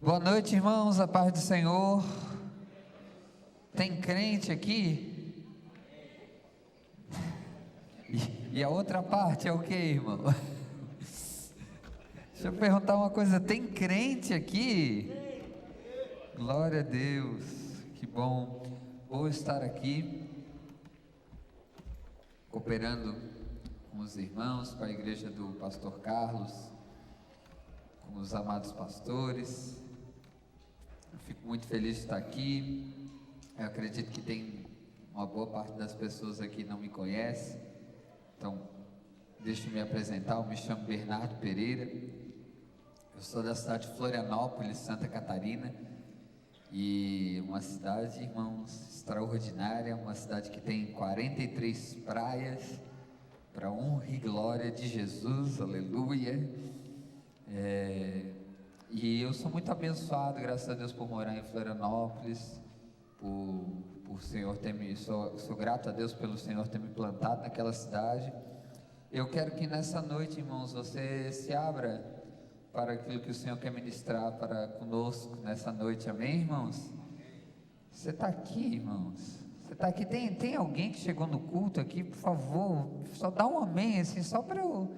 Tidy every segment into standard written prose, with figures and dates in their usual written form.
Boa noite, irmãos, a paz do Senhor. Tem crente aqui? E a outra parte é o que, irmão? Deixa eu perguntar uma coisa, tem crente aqui? Glória a Deus, que bom. Vou estar aqui, cooperando com os irmãos, com a igreja do pastor Carlos, com os amados pastores. Eu fico muito feliz de estar aqui. Eu acredito que tem uma boa parte das pessoas aqui que não me conhece. Então, deixa eu me apresentar. Eu me chamo Bernardo Pereira. Eu sou da cidade de Florianópolis, Santa Catarina. E uma cidade, irmãos, extraordinária. Uma cidade que tem 43 praias, para honra e glória de Jesus. Aleluia. E eu sou muito abençoado, graças a Deus, por morar em Florianópolis, por Senhor ter sou grato a Deus pelo Senhor ter me plantado naquela cidade. Eu quero que nessa noite, irmãos, você se abra para aquilo que o Senhor quer ministrar para conosco nessa noite, amém, irmãos? Você está aqui, irmãos? Você está aqui? Tem alguém que chegou no culto aqui? Por favor, só dá um amém, assim, só para eu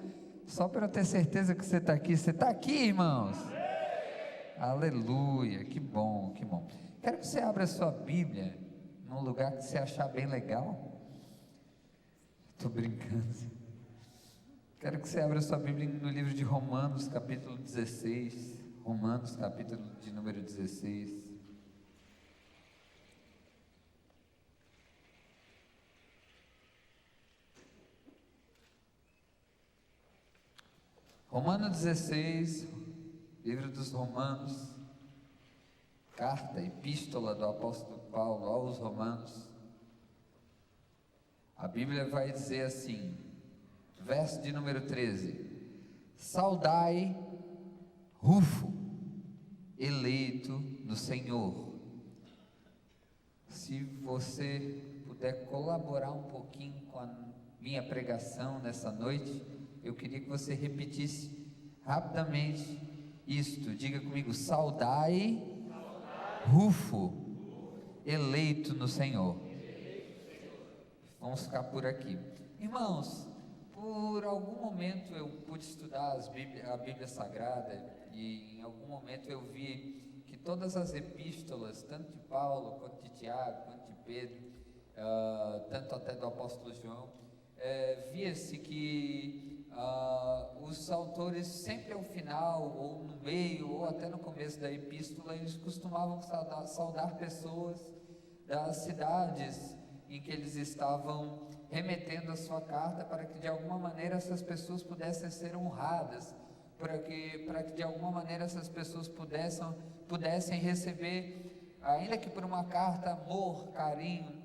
ter certeza que você está aqui. Você está aqui, irmãos? Aleluia, que bom, que bom. Quero que você abra a sua Bíblia num lugar que você achar bem legal. Estou brincando. Quero que você abra a sua Bíblia no livro de Romanos, capítulo 16. Romanos, capítulo de número 16. Romanos 16, livro dos Romanos, carta, epístola do apóstolo Paulo aos Romanos. A Bíblia vai dizer assim, verso de número 13: saudai Rufo, eleito no Senhor. Se você puder colaborar um pouquinho com a minha pregação nessa noite, eu queria que você repetisse rapidamente isto. Diga comigo: saudai Rufo, eleito no Senhor. Vamos ficar por aqui. Irmãos, por algum momento eu pude estudar a Bíblia Sagrada, e em algum momento eu vi que todas as epístolas, tanto de Paulo, quanto de Tiago, quanto de Pedro, tanto até do apóstolo João, via-se que os autores sempre ao final, ou no meio, ou até no começo da epístola, eles costumavam saudar pessoas das cidades em que eles estavam remetendo a sua carta, para que de alguma maneira essas pessoas pudessem ser honradas, para que de alguma maneira essas pessoas pudessem receber, ainda que por uma carta, amor, carinho.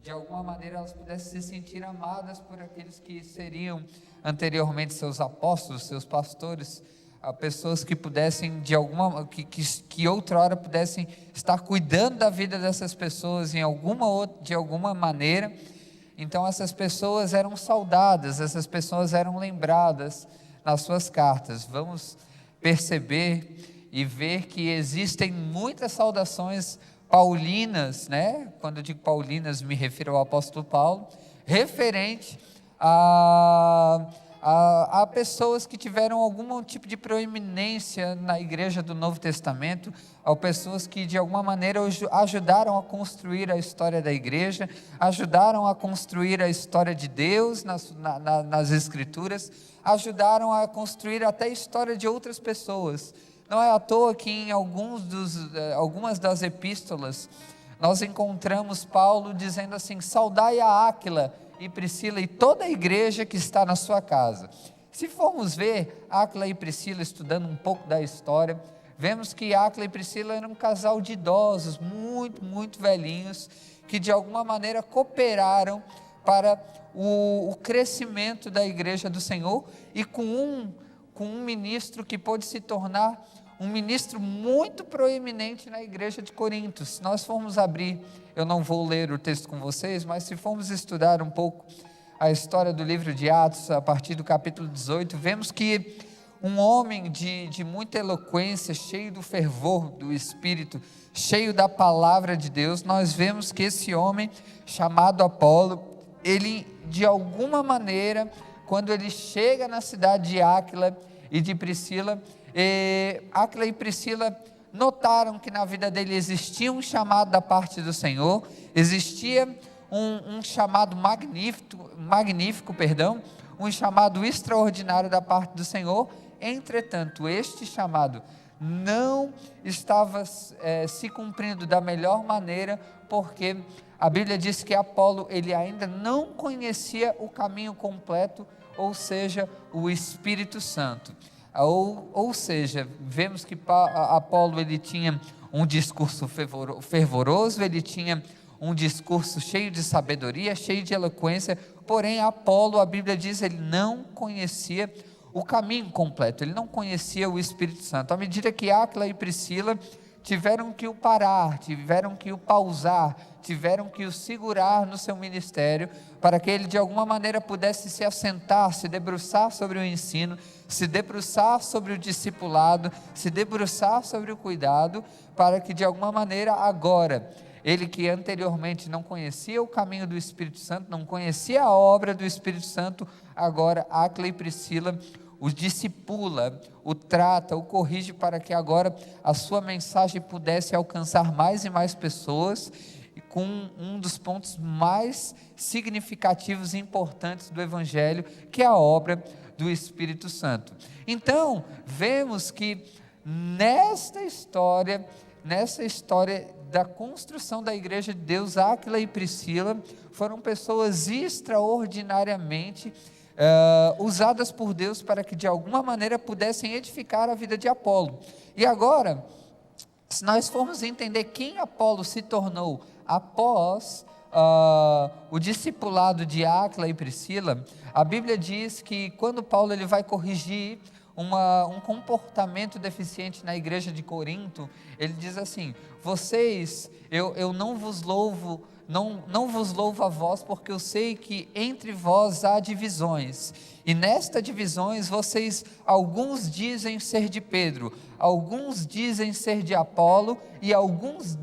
De alguma maneira elas pudessem se sentir amadas por aqueles que seriam anteriormente seus apóstolos, seus pastores, pessoas que pudessem de outra hora pudessem estar cuidando da vida dessas pessoas de alguma maneira. Então essas pessoas eram saudadas, essas pessoas eram lembradas nas suas cartas. Vamos perceber e ver que existem muitas saudações paulinas, né? Quando eu digo paulinas, me refiro ao apóstolo Paulo, referente a pessoas que tiveram algum tipo de proeminência na igreja do Novo Testamento, a pessoas que de alguma maneira ajudaram a construir a história da igreja, ajudaram a construir a história de Deus nas Escrituras, ajudaram a construir até a história de outras pessoas. Não é à toa que em algumas das epístolas nós encontramos Paulo dizendo assim: saudai a Áquila e Priscila e toda a igreja que está na sua casa. Se formos ver Áquila e Priscila, estudando um pouco da história, vemos que Áquila e Priscila eram um casal de idosos, muito, muito velhinhos, que de alguma maneira cooperaram para o crescimento da igreja do Senhor, e com um ministro que pôde se tornar um ministro muito proeminente na igreja de Corinto. Se nós formos abrir, eu não vou ler o texto com vocês, mas se formos estudar um pouco a história do livro de Atos, a partir do capítulo 18, vemos que um homem de muita eloquência, cheio do fervor do Espírito, cheio da palavra de Deus. Nós vemos que esse homem chamado Apolo, ele de alguma maneira, quando ele chega na cidade de Áquila e de Priscila, Áquila e Priscila notaram que na vida dele existia um chamado da parte do Senhor, existia um chamado magnífico, um chamado extraordinário da parte do Senhor. Entretanto, este chamado não estava se cumprindo da melhor maneira, porque a Bíblia diz que Apolo, ele ainda não conhecia o caminho completo, ou seja, o Espírito Santo. Ou seja, vemos que Apolo, ele tinha um discurso fervoroso, ele tinha um discurso cheio de sabedoria, cheio de eloquência, porém Apolo, a Bíblia diz, ele não conhecia o caminho completo, ele não conhecia o Espírito Santo. À medida que Áquila e Priscila tiveram que o parar, tiveram que o pausar, tiveram que o segurar no seu ministério, para que ele de alguma maneira pudesse se assentar, se debruçar sobre o ensino, se debruçar sobre o discipulado, se debruçar sobre o cuidado, para que de alguma maneira agora, ele que anteriormente não conhecia o caminho do Espírito Santo, não conhecia a obra do Espírito Santo, agora Áquila e Priscila o discipula, o trata, o corrige, para que agora a sua mensagem pudesse alcançar mais e mais pessoas, com um dos pontos mais significativos e importantes do Evangelho, que é a obra do Espírito Santo. Então, vemos que nesta história da construção da igreja de Deus, Áquila e Priscila foram pessoas extraordinariamente usadas por Deus para que de alguma maneira pudessem edificar a vida de Apolo. E agora, se nós formos entender quem Apolo se tornou após o discipulado de Áquila e Priscila, a Bíblia diz que quando Paulo ele vai corrigir um comportamento deficiente na igreja de Corinto, ele diz assim: vocês, eu não vos louvo, não vos louvo a vós, porque eu sei que entre vós há divisões, e nestas divisões alguns dizem ser de Pedro, alguns dizem ser de Apolo, e alguns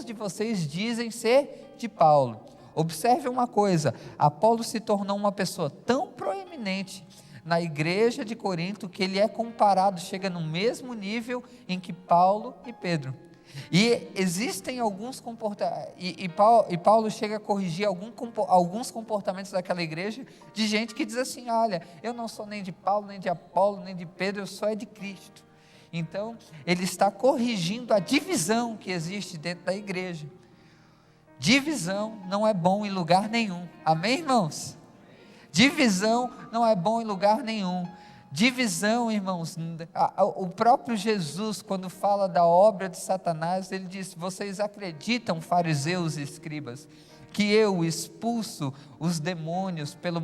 de vocês dizem ser de Paulo. Observe uma coisa: Apolo se tornou uma pessoa tão proeminente na igreja de Corinto, que ele é comparado, chega no mesmo nível em que Paulo e Pedro. E existem alguns comportamentos, e Paulo chega a corrigir alguns comportamentos daquela igreja, de gente que diz assim: olha, eu não sou nem de Paulo, nem de Apolo, nem de Pedro, eu sou de Cristo. Então, ele está corrigindo a divisão que existe dentro da igreja. Divisão não é bom em lugar nenhum, amém, irmãos? Divisão não é bom em lugar nenhum. Divisão, irmãos, o próprio Jesus, quando fala da obra de Satanás, ele diz: vocês acreditam, fariseus e escribas, que eu expulso os demônios pelos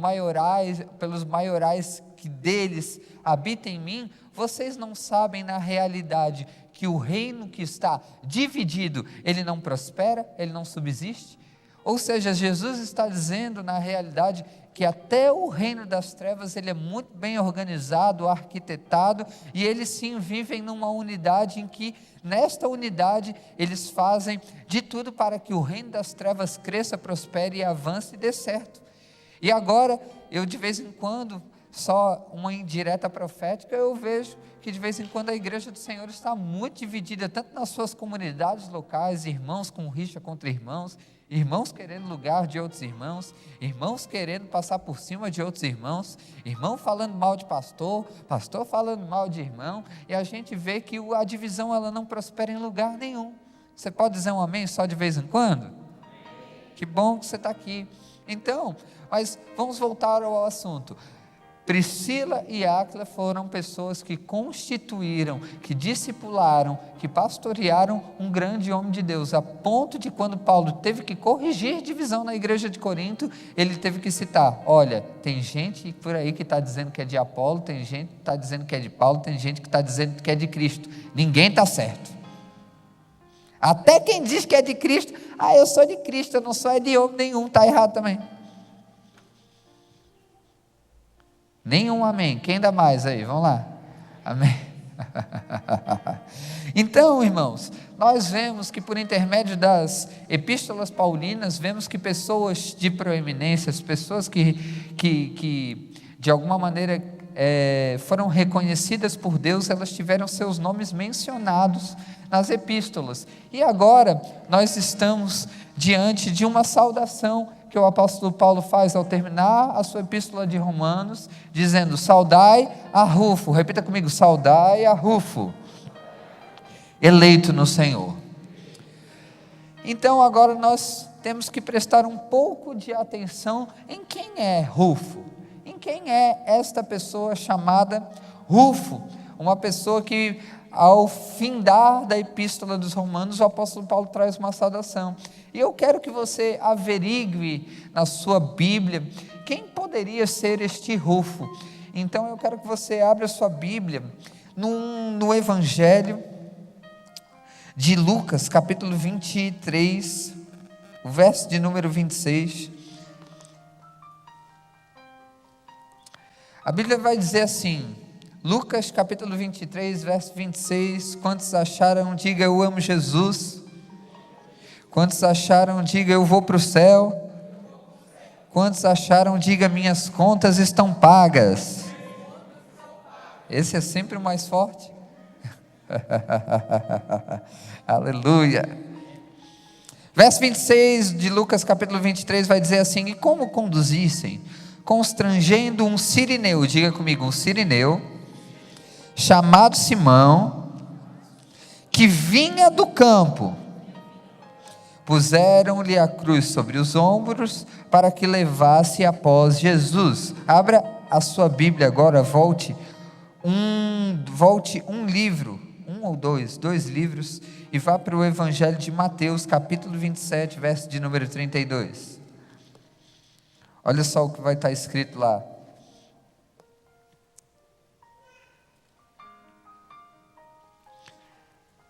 maiorais que deles habitam em mim? Vocês não sabem na realidade que o reino que está dividido, ele não prospera, ele não subsiste? Ou seja, Jesus está dizendo na realidade que até o reino das trevas ele é muito bem organizado, arquitetado, e eles sim vivem numa unidade em que, nesta unidade, eles fazem de tudo para que o reino das trevas cresça, prospere e avance e dê certo. E agora, eu de vez em quando, só uma indireta profética, eu vejo que de vez em quando a igreja do Senhor está muito dividida, tanto nas suas comunidades locais, irmãos com rixa contra irmãos, irmãos querendo lugar de outros irmãos, irmãos querendo passar por cima de outros irmãos, irmão falando mal de pastor, pastor falando mal de irmão, e a gente vê que a divisão ela não prospera em lugar nenhum. Você pode dizer um amém só de vez em quando? Que bom que você está aqui. Então, mas vamos voltar ao assunto. Priscila e Áquila foram pessoas que constituíram, que discipularam, que pastorearam um grande homem de Deus, a ponto de quando Paulo teve que corrigir divisão na igreja de Corinto, ele teve que citar: olha, tem gente por aí que está dizendo que é de Apolo, tem gente que está dizendo que é de Paulo, tem gente que está dizendo que é de Cristo, ninguém está certo. Até quem diz que é de Cristo, eu sou de Cristo, eu não sou de homem nenhum, está errado também. Nenhum amém. Quem dá mais aí? Vamos lá. Amém? Então, irmãos, nós vemos que por intermédio das epístolas paulinas, vemos que pessoas de proeminência, pessoas que de alguma maneira foram reconhecidas por Deus, elas tiveram seus nomes mencionados nas epístolas. E agora nós estamos diante de uma saudação que o apóstolo Paulo faz ao terminar a sua epístola de Romanos, dizendo: saudai a Rufo. Repita comigo: saudai a Rufo, eleito no Senhor. Então agora nós temos que prestar um pouco de atenção em quem é Rufo, em quem é esta pessoa chamada Rufo, uma pessoa que ao findar da epístola dos Romanos, o apóstolo Paulo traz uma saudação, e eu quero que você averigue na sua Bíblia, quem poderia ser este Rufo. Então eu quero que você abra a sua Bíblia, no Evangelho de Lucas, capítulo 23, o verso de número 26, a Bíblia vai dizer assim, Lucas capítulo 23, verso 26, quantos acharam, diga eu amo Jesus, quantos acharam, diga eu vou para o céu, quantos acharam, diga minhas contas estão pagas. Esse é sempre o mais forte. Aleluia. Verso 26 de Lucas capítulo 23 vai dizer assim: e como conduzissem, constrangendo um sirineu, diga comigo, um sirineu, chamado Simão, que vinha do campo, puseram-lhe a cruz sobre os ombros, para que levasse após Jesus. Abra a sua Bíblia agora, volte um livro, um ou dois livros, e vá para o Evangelho de Mateus, capítulo 27, verso de número 32. Olha só o que vai estar escrito lá.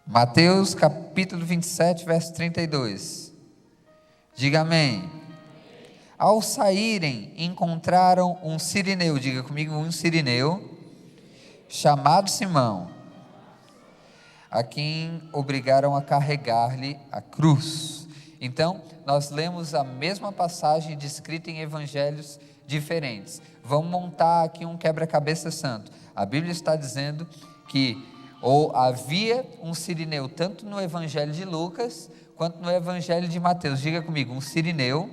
Mateus capítulo 27, verso 32. Diga amém. Ao saírem, encontraram um sirineu, diga comigo, um sirineu, chamado Simão, a quem obrigaram a carregar-lhe a cruz. Então, nós lemos a mesma passagem descrita em evangelhos diferentes. Vamos montar aqui um quebra-cabeça santo. A Bíblia está dizendo que havia um sirineu tanto no evangelho de Lucas quanto no evangelho de Mateus. Diga comigo, um sirineu.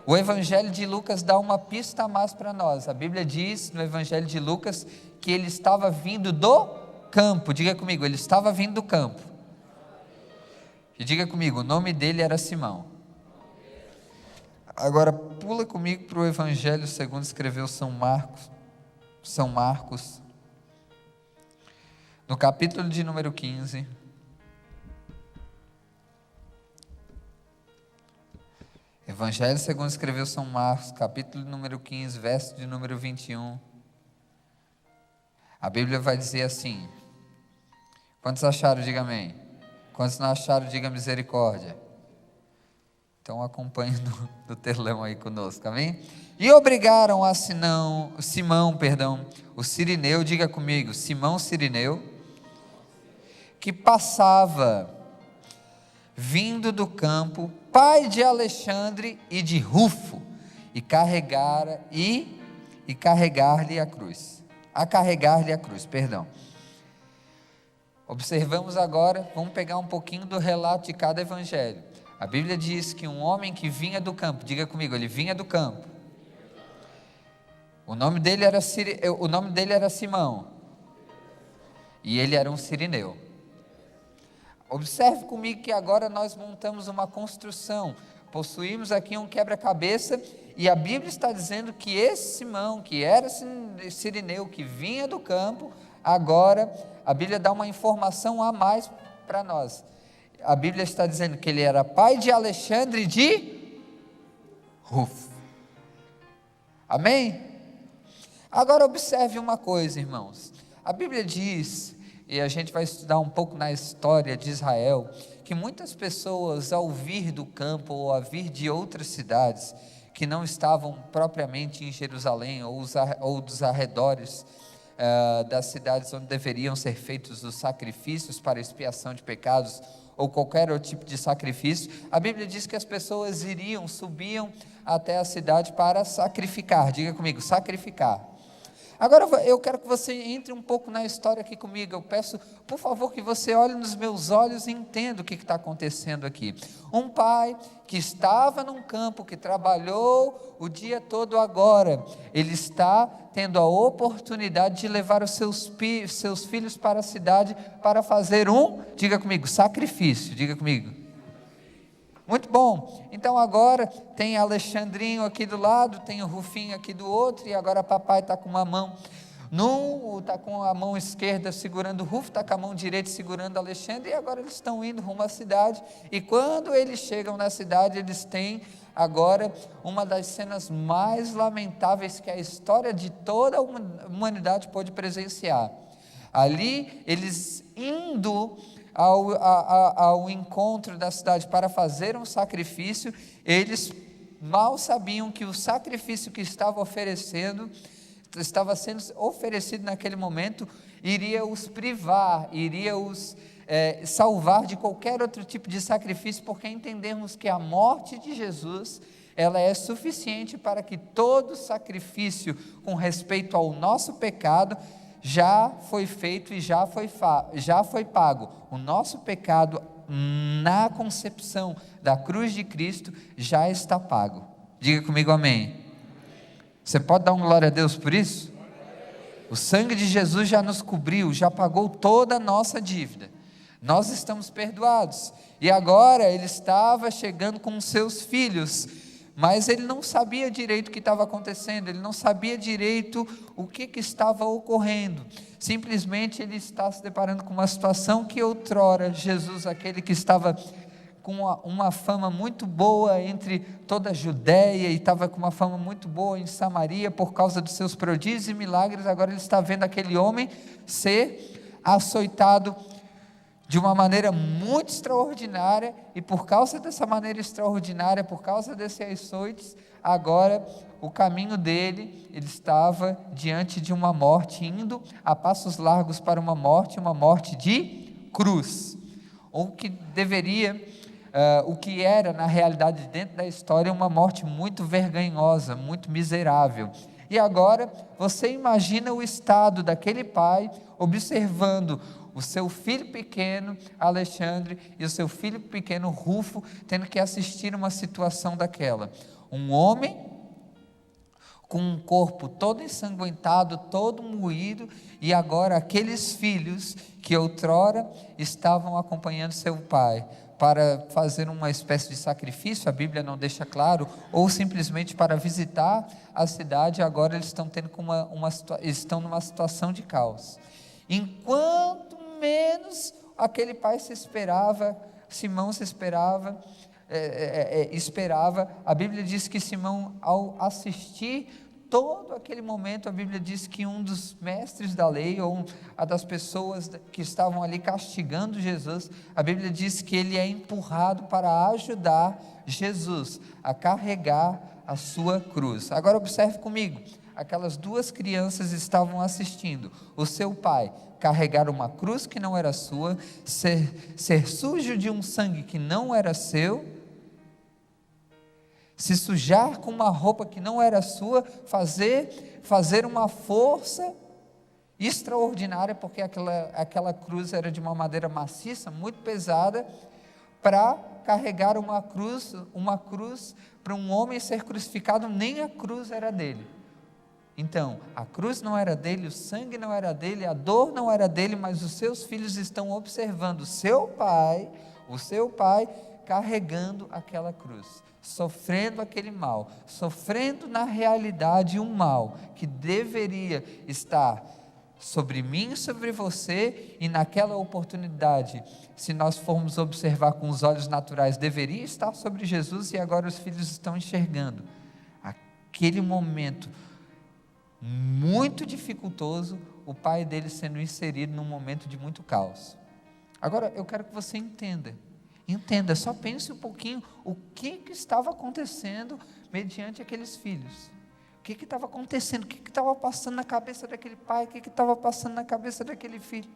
O evangelho de Lucas dá uma pista a mais para nós. A Bíblia diz no evangelho de Lucas que ele estava vindo do campo. Diga comigo, ele estava vindo do campo. E diga comigo, o nome dele era Simão. Agora pula comigo para o evangelho segundo escreveu São Marcos, no capítulo de número 15, Evangelho segundo escreveu São Marcos, capítulo número 15, verso de número 21, a Bíblia vai dizer assim, quantos acharam, diga amém, quantos não acharam, diga misericórdia. Então acompanhe no telão aí conosco, amém? E obrigaram a Simão, o sirineu, diga comigo, Simão sirineu, que passava, vindo do campo, pai de Alexandre e de Rufo, e carregar-lhe a cruz. Observamos agora, vamos pegar um pouquinho do relato de cada evangelho. A Bíblia diz que um homem que vinha do campo, diga comigo, ele vinha do campo. O nome dele era Simão, e ele era um sirineu. Observe comigo que agora nós montamos uma construção, possuímos aqui um quebra-cabeça, e a Bíblia está dizendo que esse Simão, que era sirineu, que vinha do campo, agora a Bíblia dá uma informação a mais para nós. A Bíblia está dizendo que ele era pai de Alexandre de Rufo. Amém? Agora observe uma coisa, irmãos. A Bíblia diz, e a gente vai estudar um pouco na história de Israel, que muitas pessoas ao vir do campo ou a vir de outras cidades, que não estavam propriamente em Jerusalém ou dos arredores, das cidades onde deveriam ser feitos os sacrifícios para expiação de pecados, ou qualquer outro tipo de sacrifício, a Bíblia diz que as pessoas subiam até a cidade para sacrificar. Diga comigo, sacrificar. Agora eu quero que você entre um pouco na história aqui comigo. Eu peço, por favor, que você olhe nos meus olhos e entenda o que está acontecendo aqui. Um pai que estava num campo, que trabalhou o dia todo agora, ele está tendo a oportunidade de levar os seus filhos para a cidade para fazer diga comigo, sacrifício. Diga comigo. Muito bom, então agora tem Alexandrinho aqui do lado, tem o Rufinho aqui do outro, e agora papai está com uma mão, está com a mão esquerda segurando o Rufo, está com a mão direita segurando Alexandre, e agora eles estão indo rumo à cidade, e quando eles chegam na cidade, eles têm agora uma das cenas mais lamentáveis que a história de toda a humanidade pôde presenciar. Ali, eles indo ao encontro da cidade para fazer um sacrifício, eles mal sabiam que o sacrifício que estava sendo oferecido naquele momento, iria os privar, iria os salvar de qualquer outro tipo de sacrifício, porque entendemos que a morte de Jesus, ela é suficiente para que todo sacrifício com respeito ao nosso pecado já foi feito e já foi pago. O nosso pecado na concepção da cruz de Cristo já está pago. Diga comigo amém. Você pode dar um glória a Deus por isso? O sangue de Jesus já nos cobriu, já pagou toda a nossa dívida. Nós estamos perdoados. E agora ele estava chegando com os seus filhos, mas ele não sabia direito o que estava acontecendo, ele não sabia direito o que estava ocorrendo. Simplesmente ele está se deparando com uma situação que outrora Jesus, aquele que estava com uma fama muito boa entre toda a Judéia, e estava com uma fama muito boa em Samaria, por causa dos seus prodígios e milagres, agora ele está vendo aquele homem ser açoitado de uma maneira muito extraordinária, e por causa dessa maneira extraordinária, por causa desses açoites, agora o caminho dele, ele estava diante de uma morte, indo a passos largos para uma morte de cruz, o que era na realidade dentro da história uma morte muito vergonhosa, muito miserável. E agora você imagina o estado daquele pai observando o seu filho pequeno, Alexandre, e o seu filho pequeno, Rufo, tendo que assistir uma situação daquela. Um homem com um corpo todo ensanguentado, todo moído, e agora aqueles filhos que outrora estavam acompanhando seu pai para fazer uma espécie de sacrifício, a Bíblia não deixa claro, ou simplesmente para visitar a cidade, agora eles estão tendo estão numa situação de caos. Enquanto menos aquele pai Simão se esperava, a Bíblia diz que Simão, ao assistir todo aquele momento, a Bíblia diz que um dos mestres da lei, ou a das pessoas que estavam ali castigando Jesus, a Bíblia diz que ele é empurrado para ajudar Jesus a carregar a sua cruz. Agora observe comigo, aquelas duas crianças estavam assistindo o seu pai carregar uma cruz que não era sua, ser sujo de um sangue que não era seu, se sujar com uma roupa que não era sua, fazer uma força extraordinária, porque aquela cruz era de uma madeira maciça, muito pesada, para carregar uma cruz para um homem ser crucificado, nem a cruz era dele. Então, a cruz não era dele, o sangue não era dele, a dor não era dele, mas os seus filhos estão observando o seu pai carregando aquela cruz, sofrendo aquele mal, sofrendo na realidade um mal que deveria estar sobre mim e sobre você, e naquela oportunidade, se nós formos observar com os olhos naturais, deveria estar sobre Jesus, e agora os filhos estão enxergando aquele momento muito dificultoso, o pai dele sendo inserido num momento de muito caos. Agora eu quero que você entenda, só pense um pouquinho o que estava acontecendo mediante aqueles filhos. que estava acontecendo, o que estava passando na cabeça daquele pai, o que estava passando na cabeça daquele filho.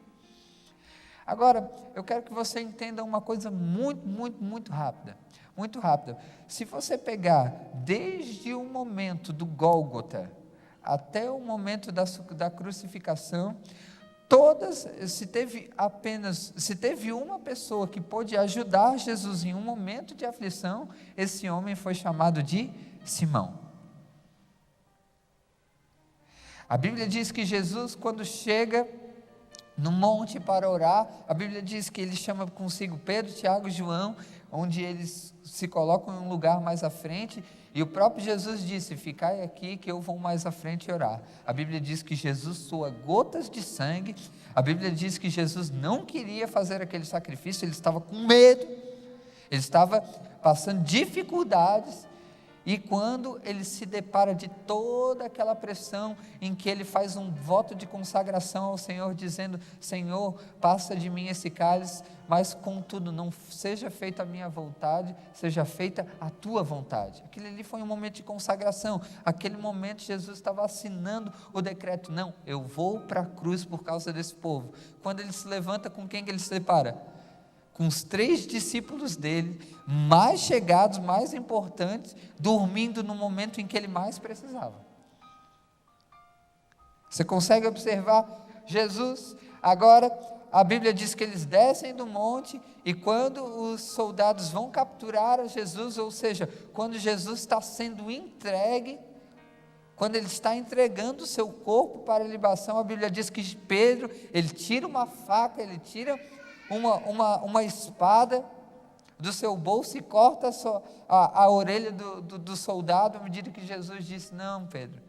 Agora, eu quero que você entenda uma coisa muito, muito, muito rápida. Muito rápida. Se você pegar desde o momento do Gólgota até o momento da crucificação, se teve uma pessoa que pôde ajudar Jesus em um momento de aflição, esse homem foi chamado de Simão. A Bíblia diz que Jesus, quando chega no monte para orar, a Bíblia diz que ele chama consigo Pedro, Tiago e João, onde eles se colocam em um lugar mais à frente, e o próprio Jesus disse: ficai aqui que eu vou mais à frente orar. A Bíblia diz que Jesus sua gotas de sangue, a Bíblia diz que Jesus não queria fazer aquele sacrifício, ele estava com medo, ele estava passando dificuldades, e quando ele se depara de toda aquela pressão, em que ele faz um voto de consagração ao Senhor, dizendo: Senhor, passa de mim esse cálice, mas contudo, não seja feita a minha vontade, seja feita a tua vontade. Aquele ali foi um momento de consagração, aquele momento Jesus estava assinando o decreto: não, eu vou para a cruz por causa desse povo. Quando ele se levanta, com quem que ele se depara? Com os 3 discípulos dele, mais chegados, mais importantes, dormindo no momento em que ele mais precisava. Você consegue observar Jesus? Agora, a Bíblia diz que eles descem do monte, e quando os soldados vão capturar a Jesus, ou seja, quando Jesus está sendo entregue, quando ele está entregando o seu corpo para a libação, a Bíblia diz que Pedro, ele tira uma faca, ele tira uma espada do seu bolso e corta a orelha do soldado, à medida que Jesus disse: não, Pedro,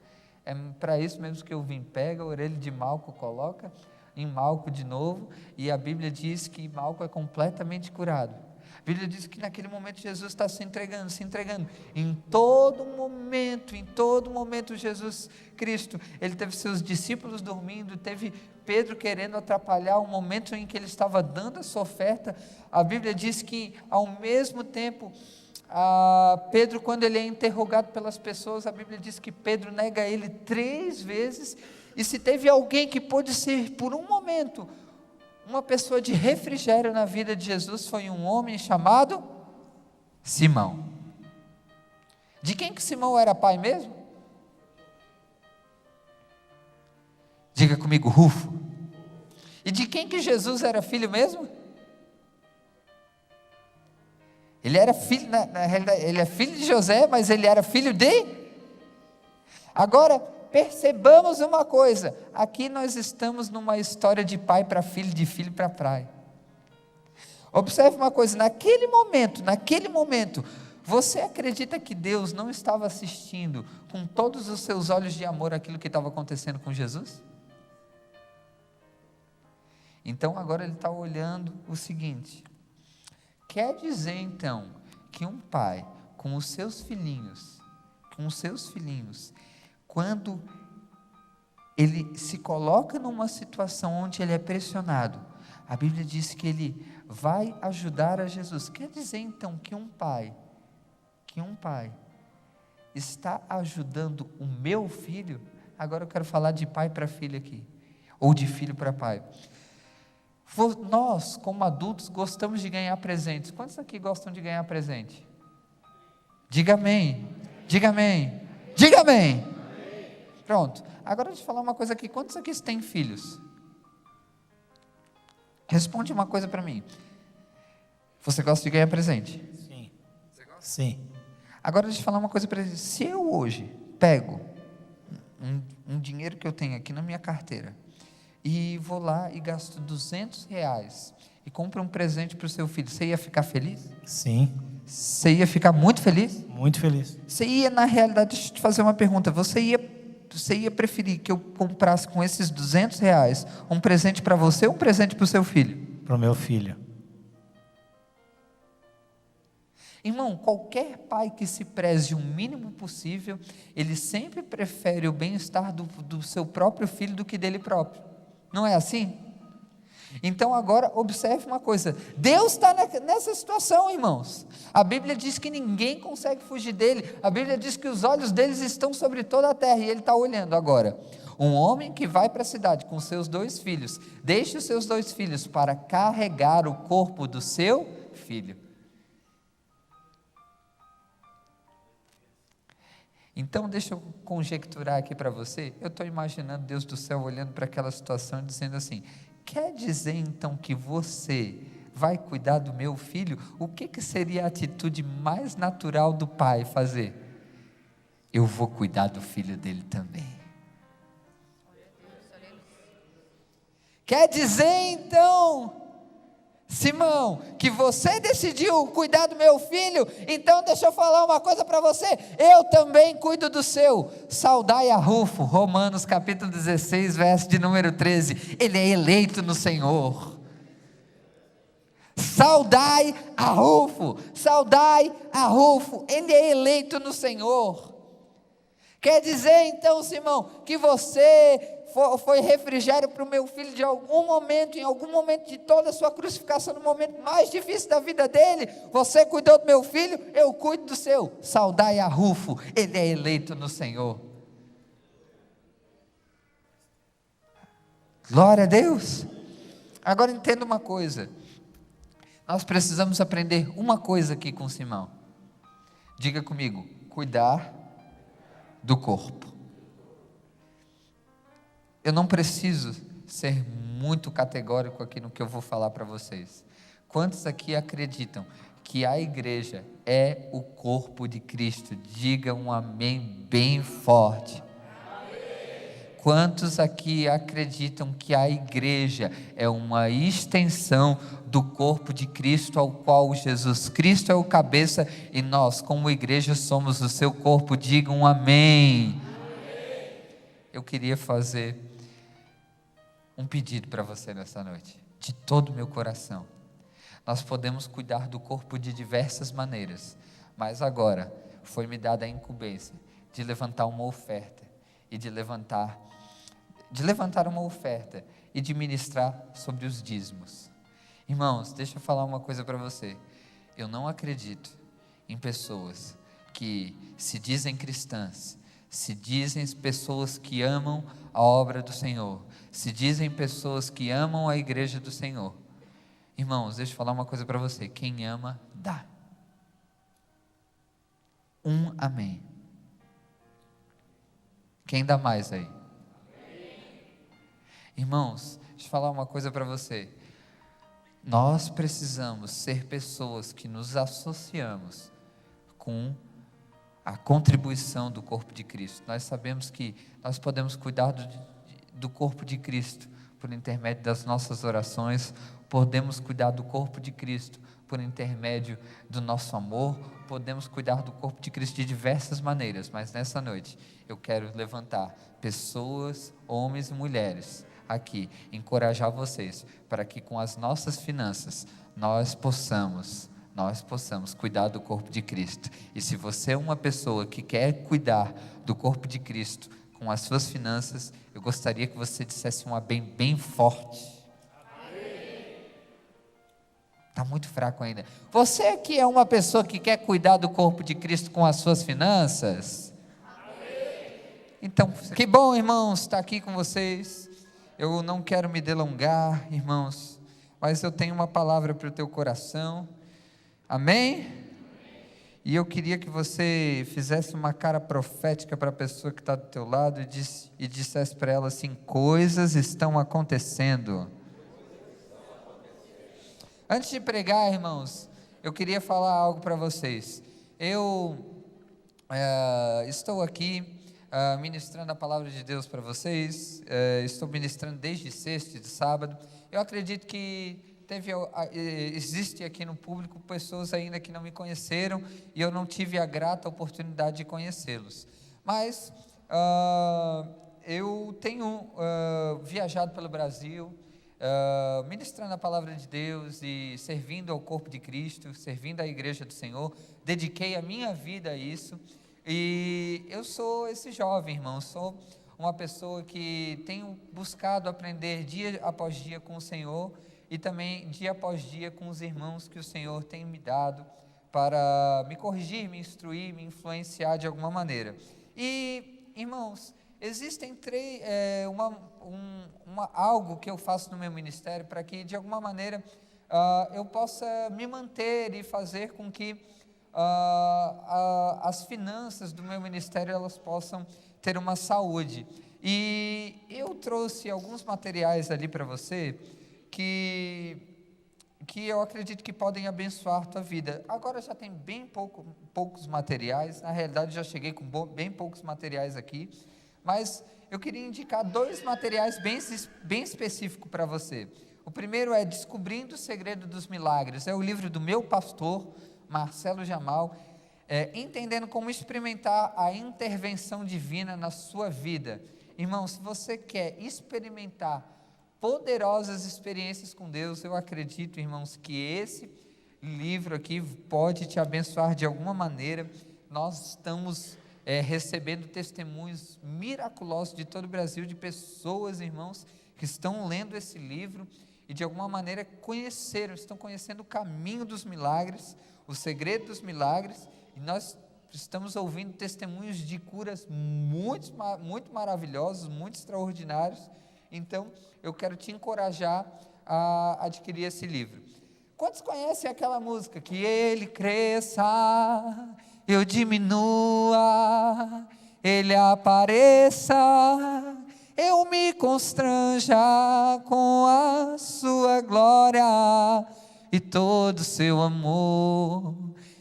é para isso mesmo que eu vim. Pega a orelha de Malco, coloca em Malco de novo, e a Bíblia diz que Malco é completamente curado. A Bíblia diz que naquele momento Jesus está se entregando, em todo momento Jesus Cristo, ele teve seus discípulos dormindo, teve Pedro querendo atrapalhar o momento em que ele estava dando a sua oferta. A Bíblia diz que ao mesmo tempo, Pedro, quando ele é interrogado pelas pessoas, a Bíblia diz que Pedro nega ele 3 vezes, e se teve alguém que pôde ser por um momento uma pessoa de refrigério na vida de Jesus, foi um homem chamado Simão. De quem que Simão era pai mesmo? Diga comigo: Rufo. E de quem que Jesus era filho mesmo? Ele era filho, na realidade, ele é filho de José, mas ele era filho de... Agora, percebamos uma coisa, aqui nós estamos numa história de pai para filho, de filho para pai. Observe uma coisa, naquele momento, você acredita que Deus não estava assistindo com todos os seus olhos de amor aquilo que estava acontecendo com Jesus? Então agora ele está olhando o seguinte: quer dizer então que um pai com os seus filhinhos, quando ele se coloca numa situação onde ele é pressionado, a Bíblia diz que ele vai ajudar a Jesus. Quer dizer então que um pai está ajudando o meu filho? Agora eu quero falar de pai para filho aqui, ou de filho para pai. Nós, como adultos, gostamos de ganhar presentes. Quantos aqui gostam de ganhar presente? Diga amém, diga amém, diga amém. Pronto, agora deixa eu falar uma coisa aqui. Quantos aqui têm filhos? Responde uma coisa para mim. Você gosta de ganhar presente? Sim. Você gosta? Sim. Agora deixa eu falar uma coisa para você. Se eu hoje pego um dinheiro que eu tenho aqui na minha carteira e vou lá e gasto R$200 e compro um presente para o seu filho, você ia ficar feliz? Sim. Você ia ficar muito feliz? Muito feliz. Você ia, na realidade, deixa eu te fazer uma pergunta, você ia preferir que eu comprasse com esses R$200 um presente para você ou um presente para o seu filho? Para o meu filho. Irmão, qualquer pai que se preze o mínimo possível, ele sempre prefere o bem-estar do seu próprio filho do que dele próprio. Não é assim? Então agora observe uma coisa, Deus está nessa situação, irmãos. A Bíblia diz que ninguém consegue fugir dele, a Bíblia diz que os olhos deles estão sobre toda a terra, e ele está olhando agora. Um homem que vai para a cidade com seus 2 filhos, deixa os seus 2 filhos para carregar o corpo do seu filho. Então deixa eu conjecturar aqui para você, eu estou imaginando Deus do céu olhando para aquela situação e dizendo assim, quer dizer então que você vai cuidar do meu filho? O que seria a atitude mais natural do pai fazer? Eu vou cuidar do filho dele também. Quer dizer então, Simão, que você decidiu cuidar do meu filho? Então deixa eu falar uma coisa para você, eu também cuido do seu. Saudai a Rufo, Romanos capítulo 16, verso de número 13, ele é eleito no Senhor. Saudai a Rufo, ele é eleito no Senhor. Quer dizer então, Simão, que você foi refrigério para o meu filho de algum momento, em algum momento de toda a sua crucificação, no momento mais difícil da vida dele, você cuidou do meu filho, eu cuido do seu. Saudai a Rufo, ele é eleito no Senhor. Glória a Deus. Agora entenda uma coisa, nós precisamos aprender uma coisa aqui com Simão. Diga comigo, cuidar do corpo. Eu não preciso ser muito categórico aqui no que eu vou falar para vocês. Quantos aqui acreditam que a igreja é o corpo de Cristo? Diga um amém bem forte. Quantos aqui acreditam que a igreja é uma extensão do corpo de Cristo, ao qual Jesus Cristo é o cabeça e nós, como igreja, somos o seu corpo? Diga um amém. Eu queria fazer um pedido para você nessa noite, de todo o meu coração. Nós podemos cuidar do corpo de diversas maneiras, mas agora foi me dada a incumbência de levantar uma oferta e de levantar uma oferta e de ministrar sobre os dízimos. Irmãos, deixa eu falar uma coisa para você. Eu não acredito em pessoas que se dizem cristãs, se dizem pessoas que amam a obra do Senhor, se dizem pessoas que amam a igreja do Senhor. Irmãos, deixa eu falar uma coisa para você, quem ama, dá. Um amém. Quem dá mais aí? Irmãos, deixa eu falar uma coisa para você, nós precisamos ser pessoas que nos associamos com a contribuição do corpo de Cristo. Nós sabemos que nós podemos cuidar do corpo de Cristo por intermédio das nossas orações, podemos cuidar do corpo de Cristo por intermédio do nosso amor, podemos cuidar do corpo de Cristo de diversas maneiras, mas nessa noite eu quero levantar pessoas, homens e mulheres aqui, encorajar vocês para que com as nossas finanças nós possamos cuidar do corpo de Cristo. E se você é uma pessoa que quer cuidar do corpo de Cristo com as suas finanças, eu gostaria que você dissesse um amém bem forte. Está muito fraco ainda. Você que é uma pessoa que quer cuidar do corpo de Cristo com as suas finanças? Então, que bom, irmãos, estar aqui com vocês. Eu não quero me delongar, irmãos, mas eu tenho uma palavra para o teu coração. Amém? E eu queria que você fizesse uma cara profética para a pessoa que está do teu lado e dissesse para ela assim: coisas estão acontecendo. Antes de pregar, irmãos, eu queria falar algo para vocês. Eu estou aqui ministrando a palavra de Deus para vocês, estou ministrando desde sexta e de sábado. Eu acredito que existe aqui no público pessoas ainda que não me conheceram e eu não tive a grata oportunidade de conhecê-los, mas eu tenho viajado pelo Brasil, ministrando a palavra de Deus e servindo ao corpo de Cristo, servindo à igreja do Senhor. Dediquei a minha vida a isso, e eu sou esse jovem, irmão, sou uma pessoa que tem buscado aprender dia após dia com o Senhor e também dia após dia com os irmãos que o Senhor tem me dado para me corrigir, me instruir, me influenciar de alguma maneira. E, irmãos, existem algo que eu faço no meu ministério para que de alguma maneira eu possa me manter e fazer com que as finanças do meu ministério elas possam ter uma saúde. E eu trouxe alguns materiais ali para você que eu acredito que podem abençoar a tua vida. Agora já tem bem poucos materiais, na realidade já cheguei com bem poucos materiais aqui, mas eu queria indicar 2 materiais bem específicos para você. O primeiro é Descobrindo o Segredo dos Milagres, é o livro do meu pastor, Marcelo Jamal, entendendo como experimentar a intervenção divina na sua vida. Irmão, se você quer experimentar poderosas experiências com Deus, eu acredito, irmãos, que esse livro aqui pode te abençoar de alguma maneira. Nós estamos recebendo testemunhos miraculosos de todo o Brasil, de pessoas, irmãos, que estão lendo esse livro e de alguma maneira estão conhecendo o caminho dos milagres, o segredo dos milagres, e nós estamos ouvindo testemunhos de curas muito maravilhosos, muito extraordinários. Então, eu quero te encorajar a adquirir esse livro. Quantos conhecem aquela música? Que ele cresça, eu diminua, ele apareça, eu me constranja com a sua glória e todo o seu amor,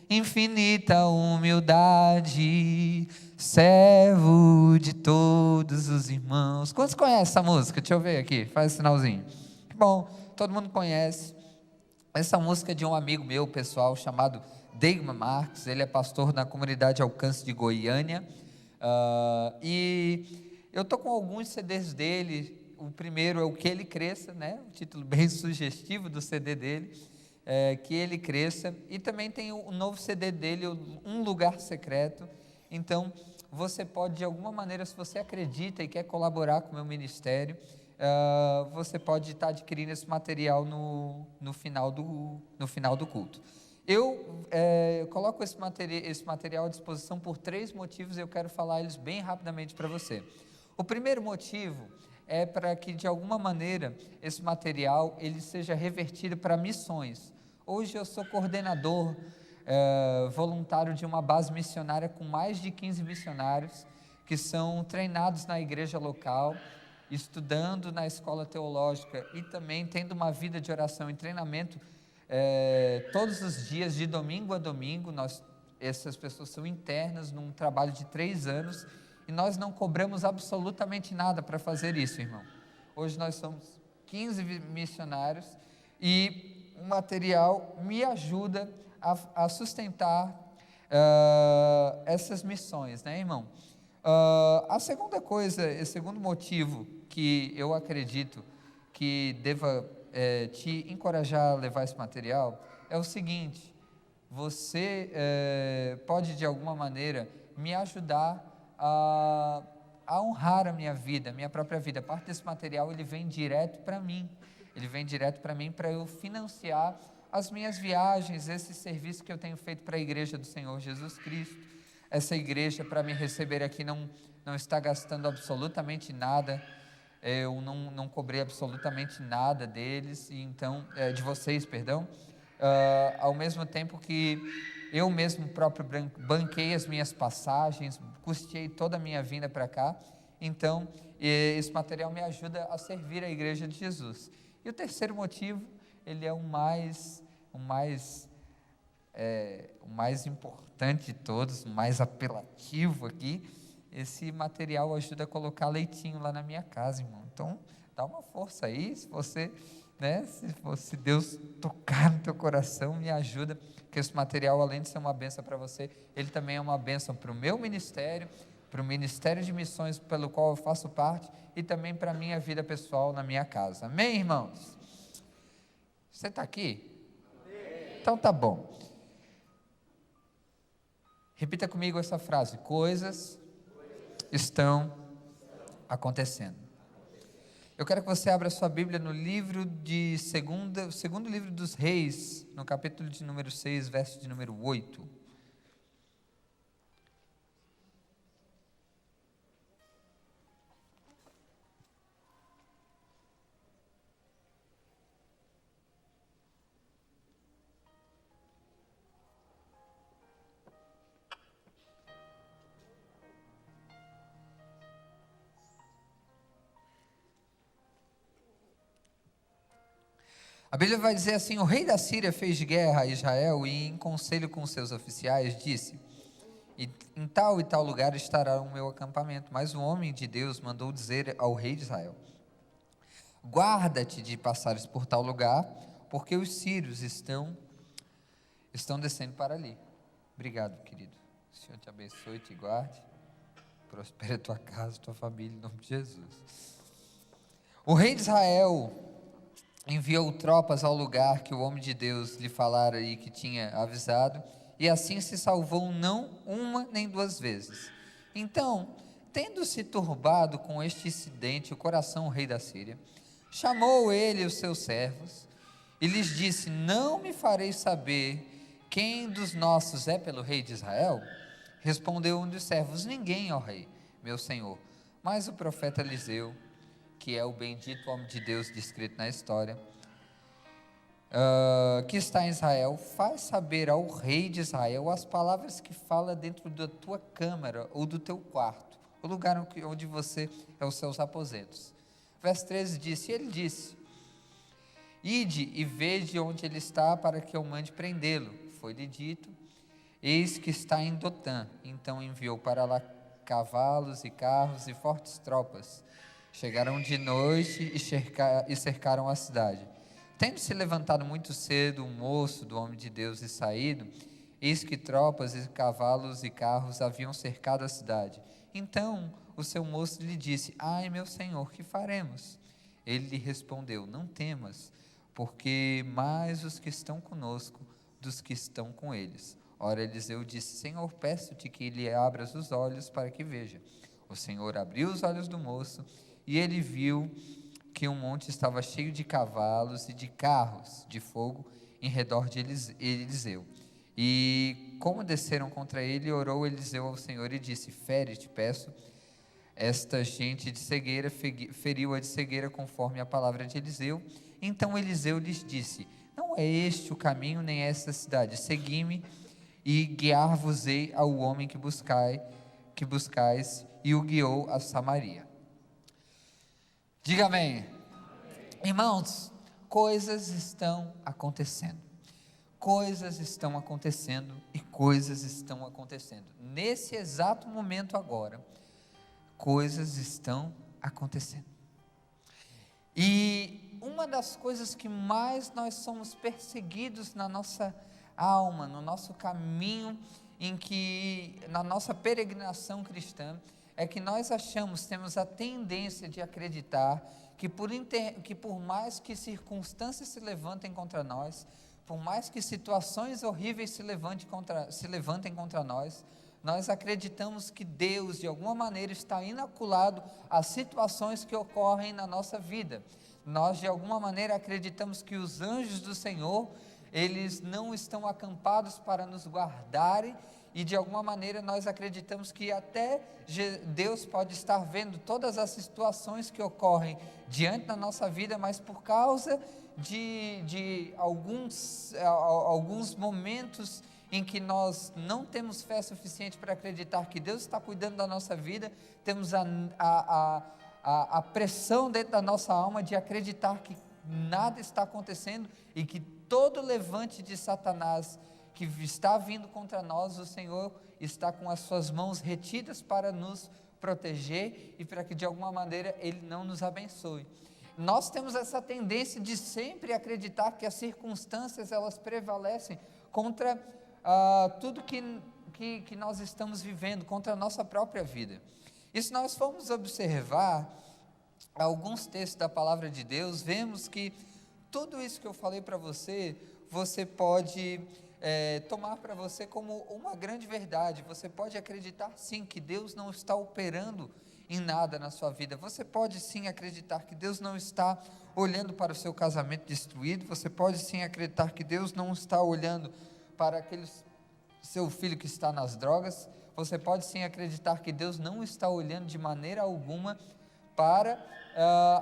infinita humildade, servo de todos os irmãos. Quantos conhecem essa música? Deixa eu ver aqui, faz sinalzinho. Bom, todo mundo conhece. Essa música é de um amigo meu, pessoal, chamado Deigma Marques. Ele é pastor na comunidade Alcance de Goiânia. E eu estou com alguns CDs dele. O primeiro é O Que Ele Cresça, né? Um título bem sugestivo do CD dele. Que Ele Cresça. E também tem o novo CD dele, Um Lugar Secreto. Então, você pode, de alguma maneira, se você acredita e quer colaborar com o meu ministério, você pode estar adquirindo esse material no final do culto. Eu coloco esse material à disposição por 3 motivos, e eu quero falar eles bem rapidamente para você. O primeiro motivo é para que, de alguma maneira, esse material ele seja revertido para missões. Hoje eu sou coordenador voluntário de uma base missionária com mais de 15 missionários que são treinados na igreja local, estudando na escola teológica e também tendo uma vida de oração e treinamento todos os dias, de domingo a domingo. Essas pessoas são internas num trabalho de 3 anos e nós não cobramos absolutamente nada para fazer isso, irmão. Hoje nós somos 15 missionários e o material me ajuda a sustentar essas missões, né, irmão? A segunda coisa, o segundo motivo que eu acredito que deva te encorajar a levar esse material é o seguinte: você pode de alguma maneira me ajudar a honrar a minha vida, a minha própria vida. Parte desse material ele vem direto para mim, para eu financiar as minhas viagens, esse serviço que eu tenho feito para a igreja do Senhor Jesus Cristo. Essa igreja, para me receber aqui, não está gastando absolutamente nada. Eu não cobrei absolutamente nada deles, de vocês, perdão. Ao mesmo tempo que eu mesmo próprio banquei as minhas passagens, custeei toda a minha vinda para cá. Então, esse material me ajuda a servir a igreja de Jesus. E o terceiro motivo, ele é o mais importante de todos, o mais apelativo aqui. Esse material ajuda a colocar leitinho lá na minha casa, irmão. Então, dá uma força aí, se você, se Deus tocar no teu coração, me ajuda, que esse material, além de ser uma bênção para você, ele também é uma bênção para o meu ministério, para o Ministério de Missões, pelo qual eu faço parte, e também para a minha vida pessoal na minha casa. Amém, irmãos? Você está aqui? Então tá bom. Repita comigo essa frase: coisas estão acontecendo. Eu quero que você abra sua Bíblia no livro de segundo livro dos Reis, no capítulo de número 6, verso de número 8. A Bíblia vai dizer assim: o rei da Síria fez guerra a Israel e, em conselho com seus oficiais, disse: em tal e tal lugar estará o meu acampamento. Mas o homem de Deus mandou dizer ao rei de Israel: guarda-te de passares por tal lugar, porque os sírios estão descendo para ali. Obrigado, querido. O Senhor te abençoe, te guarde, prospere a tua casa, a tua família, em nome de Jesus. O rei de Israel enviou tropas ao lugar que o homem de Deus lhe falara e que tinha avisado, e assim se salvou não uma nem duas vezes. Então, tendo-se turbado com este incidente o coração do rei da Síria, chamou ele os seus servos e lhes disse: não me fareis saber quem dos nossos é pelo rei de Israel? Respondeu um dos servos: ninguém, ó rei, meu senhor, mas o profeta Eliseu, que é o bendito homem de Deus descrito na história, que está em Israel, faz saber ao rei de Israel as palavras que fala dentro da tua câmara ou do teu quarto, o lugar onde você é os seus aposentos. Verso 13 diz: e ele disse: ide e vede onde ele está, para que eu mande prendê-lo. Foi-lhe dito: eis que está em Dotã. Então enviou para lá cavalos e carros e fortes tropas. Chegaram de noite e cercaram a cidade. Tendo se levantado muito cedo um moço do homem de Deus e saído, eis que tropas e cavalos e carros haviam cercado a cidade. Então o seu moço lhe disse: ai, meu senhor, que faremos? Ele lhe respondeu: não temas, porque mais os que estão conosco dos que estão com eles. Ora, Eliseu disse: Senhor, peço-te que lhe abras os olhos para que veja. O Senhor abriu os olhos do moço, e ele viu que um monte estava cheio de cavalos e de carros de fogo em redor de Eliseu. E como desceram contra ele, orou Eliseu ao Senhor e disse: fere, te peço, esta gente de cegueira. Feriu-a de cegueira conforme a palavra de Eliseu. Então Eliseu lhes disse: não é este o caminho, nem esta cidade. Segui-me e guiar-vos-ei ao homem que buscais, e o guiou a Samaria. Diga amém. Irmãos, coisas estão acontecendo. Coisas estão acontecendo e coisas estão acontecendo. Nesse exato momento agora, coisas estão acontecendo. E uma das coisas que mais nós somos perseguidos na nossa alma, no nosso caminho, na nossa peregrinação cristã, é que nós temos a tendência de acreditar que por mais que circunstâncias se levantem contra nós, por mais que situações horríveis se levantem contra nós, nós acreditamos que Deus de alguma maneira está inoculado às situações que ocorrem na nossa vida. Nós de alguma maneira acreditamos que os anjos do Senhor, eles não estão acampados para nos guardarem, e de alguma maneira nós acreditamos que até Deus pode estar vendo todas as situações que ocorrem diante da nossa vida, mas por causa de alguns momentos em que nós não temos fé suficiente para acreditar que Deus está cuidando da nossa vida, temos a pressão dentro da nossa alma de acreditar que nada está acontecendo e que todo levante de Satanás que está vindo contra nós, o Senhor está com as suas mãos retidas para nos proteger e para que de alguma maneira Ele não nos abençoe. Nós temos essa tendência de sempre acreditar que as circunstâncias elas prevalecem contra tudo que nós estamos vivendo, contra a nossa própria vida. E se nós formos observar alguns textos da palavra de Deus, vemos que tudo isso que eu falei para você, você pode tomar para você como uma grande verdade. Você pode acreditar sim que Deus não está operando em nada na sua vida. Você pode sim acreditar que Deus não está olhando para o seu casamento destruído. Você pode sim acreditar que Deus não está olhando para aquele seu filho que está nas drogas. Você pode sim acreditar que Deus não está olhando de maneira alguma para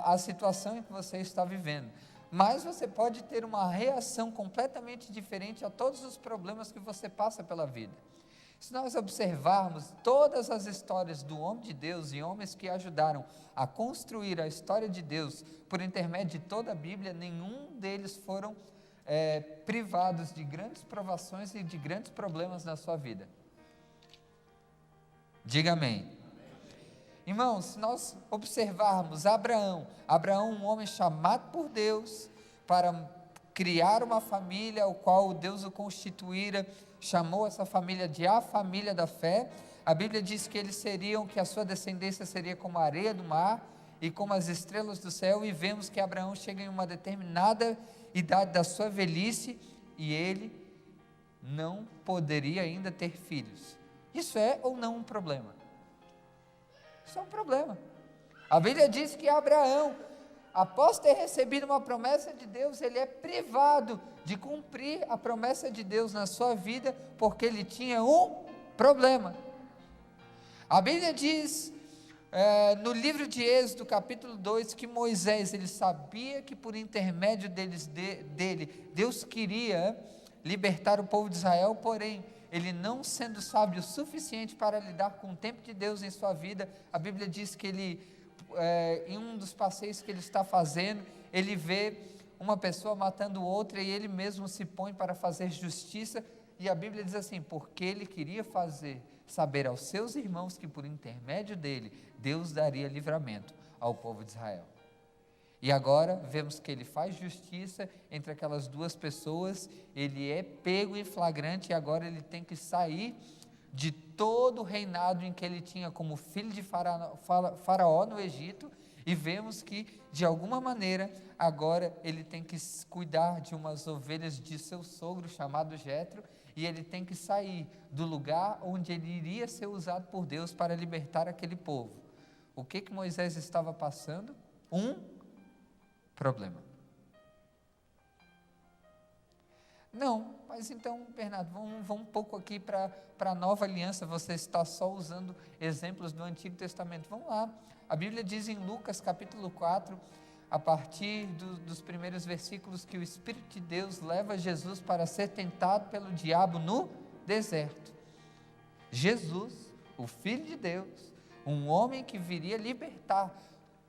a situação em que você está vivendo. Mas você pode ter uma reação completamente diferente a todos os problemas que você passa pela vida. Se nós observarmos todas as histórias do homem de Deus e homens que ajudaram a construir a história de Deus por intermédio de toda a Bíblia, nenhum deles foram privados de grandes provações e de grandes problemas na sua vida. Diga amém. Irmãos, se nós observarmos Abraão, um homem chamado por Deus para criar uma família, o qual Deus o constituíra, chamou essa família de a família da fé. A Bíblia diz que que a sua descendência seria como a areia do mar e como as estrelas do céu, e vemos que Abraão chega em uma determinada idade da sua velhice e ele não poderia ainda ter filhos. Isso é ou não um problema? Isso é um problema. A Bíblia diz que Abraão, após ter recebido uma promessa de Deus, ele é privado de cumprir a promessa de Deus na sua vida, porque ele tinha um problema. A Bíblia diz, no livro de Êxodo, capítulo 2, que Moisés, ele sabia que por intermédio dele, Deus queria libertar o povo de Israel, porém, ele não sendo sábio o suficiente para lidar com o tempo de Deus em sua vida, a Bíblia diz que ele, em um dos passeios que ele está fazendo, ele vê uma pessoa matando outra, e ele mesmo se põe para fazer justiça, e a Bíblia diz assim, porque ele queria saber aos seus irmãos que por intermédio dele, Deus daria livramento ao povo de Israel. E agora vemos que ele faz justiça entre aquelas duas pessoas, ele é pego em flagrante, e agora ele tem que sair de todo o reinado em que ele tinha como filho de Faraó no Egito, e vemos que de alguma maneira agora ele tem que cuidar de umas ovelhas de seu sogro chamado Jetro, e ele tem que sair do lugar onde ele iria ser usado por Deus para libertar aquele povo. O que Moisés estava passando? Um problema. Não, mas então, Bernardo, vamos um pouco aqui para a nova aliança. Você está só usando exemplos do Antigo Testamento. Vamos lá. A Bíblia diz em Lucas capítulo 4, a partir dos primeiros versículos, que o Espírito de Deus leva Jesus para ser tentado pelo diabo no deserto. Jesus, o Filho de Deus, um homem que viria libertar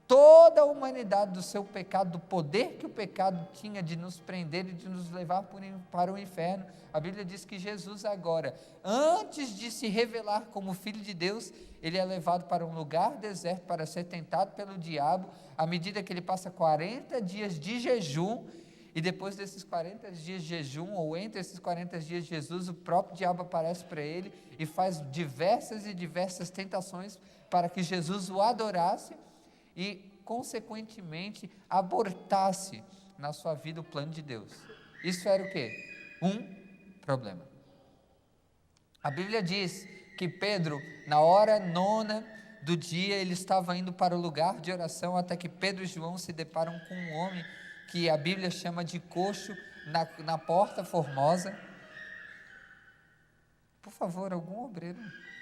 toda a humanidade do seu pecado, do poder que o pecado tinha de nos prender e de nos levar para o inferno. A Bíblia diz que Jesus agora, antes de se revelar como Filho de Deus, ele é levado para um lugar deserto para ser tentado pelo diabo, à medida que ele passa 40 dias de jejum, e depois desses 40 dias de jejum, ou entre esses 40 dias de Jesus, o próprio diabo aparece para ele e faz diversas tentações para que Jesus o adorasse e, consequentemente, abortasse na sua vida o plano de Deus. Isso era o quê? Um problema. A Bíblia diz que Pedro, na hora 9 do dia, ele estava indo para o lugar de oração, até que Pedro e João se deparam com um homem que a Bíblia chama de coxo na porta formosa. Por favor, algum obreiro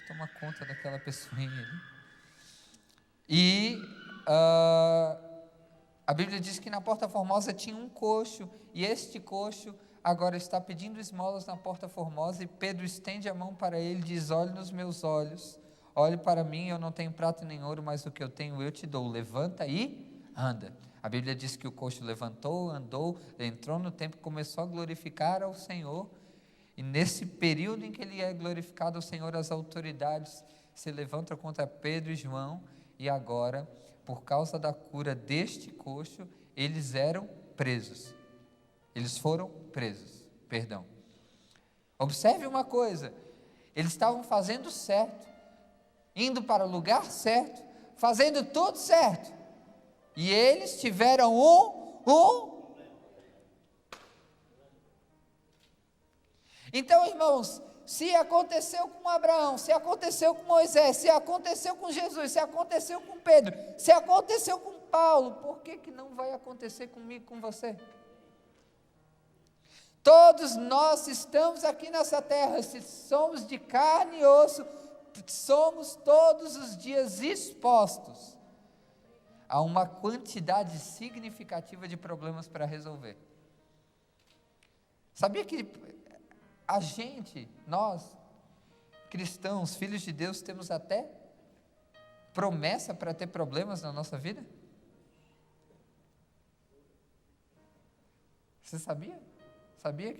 toma conta daquela pessoinha ali. E a Bíblia diz que na porta formosa tinha um coxo, e este coxo agora está pedindo esmolas na porta formosa, e Pedro estende a mão para ele e diz: olhe nos meus olhos, olhe para mim, eu não tenho prata nem ouro, mas o que eu tenho eu te dou, levanta e anda. A Bíblia diz que o coxo levantou, andou, entrou no templo, começou a glorificar ao Senhor, e nesse período em que ele é glorificado ao Senhor, as autoridades se levantam contra Pedro e João, e agora, por causa da cura deste coxo, eles eram presos. Eles foram presos, perdão. Observe uma coisa, eles estavam fazendo certo, indo para o lugar certo, fazendo tudo certo, e eles tiveram Então, irmãos, Se aconteceu com Abraão, se aconteceu com Moisés, se aconteceu com Jesus, se aconteceu com Pedro, se aconteceu com Paulo, por que não vai acontecer comigo, com você? Todos nós estamos aqui nessa terra, se somos de carne e osso, somos todos os dias expostos a uma quantidade significativa de problemas para resolver. Sabia que a gente, nós, cristãos, filhos de Deus, temos até promessa para ter problemas na nossa vida? Você sabia? Sabia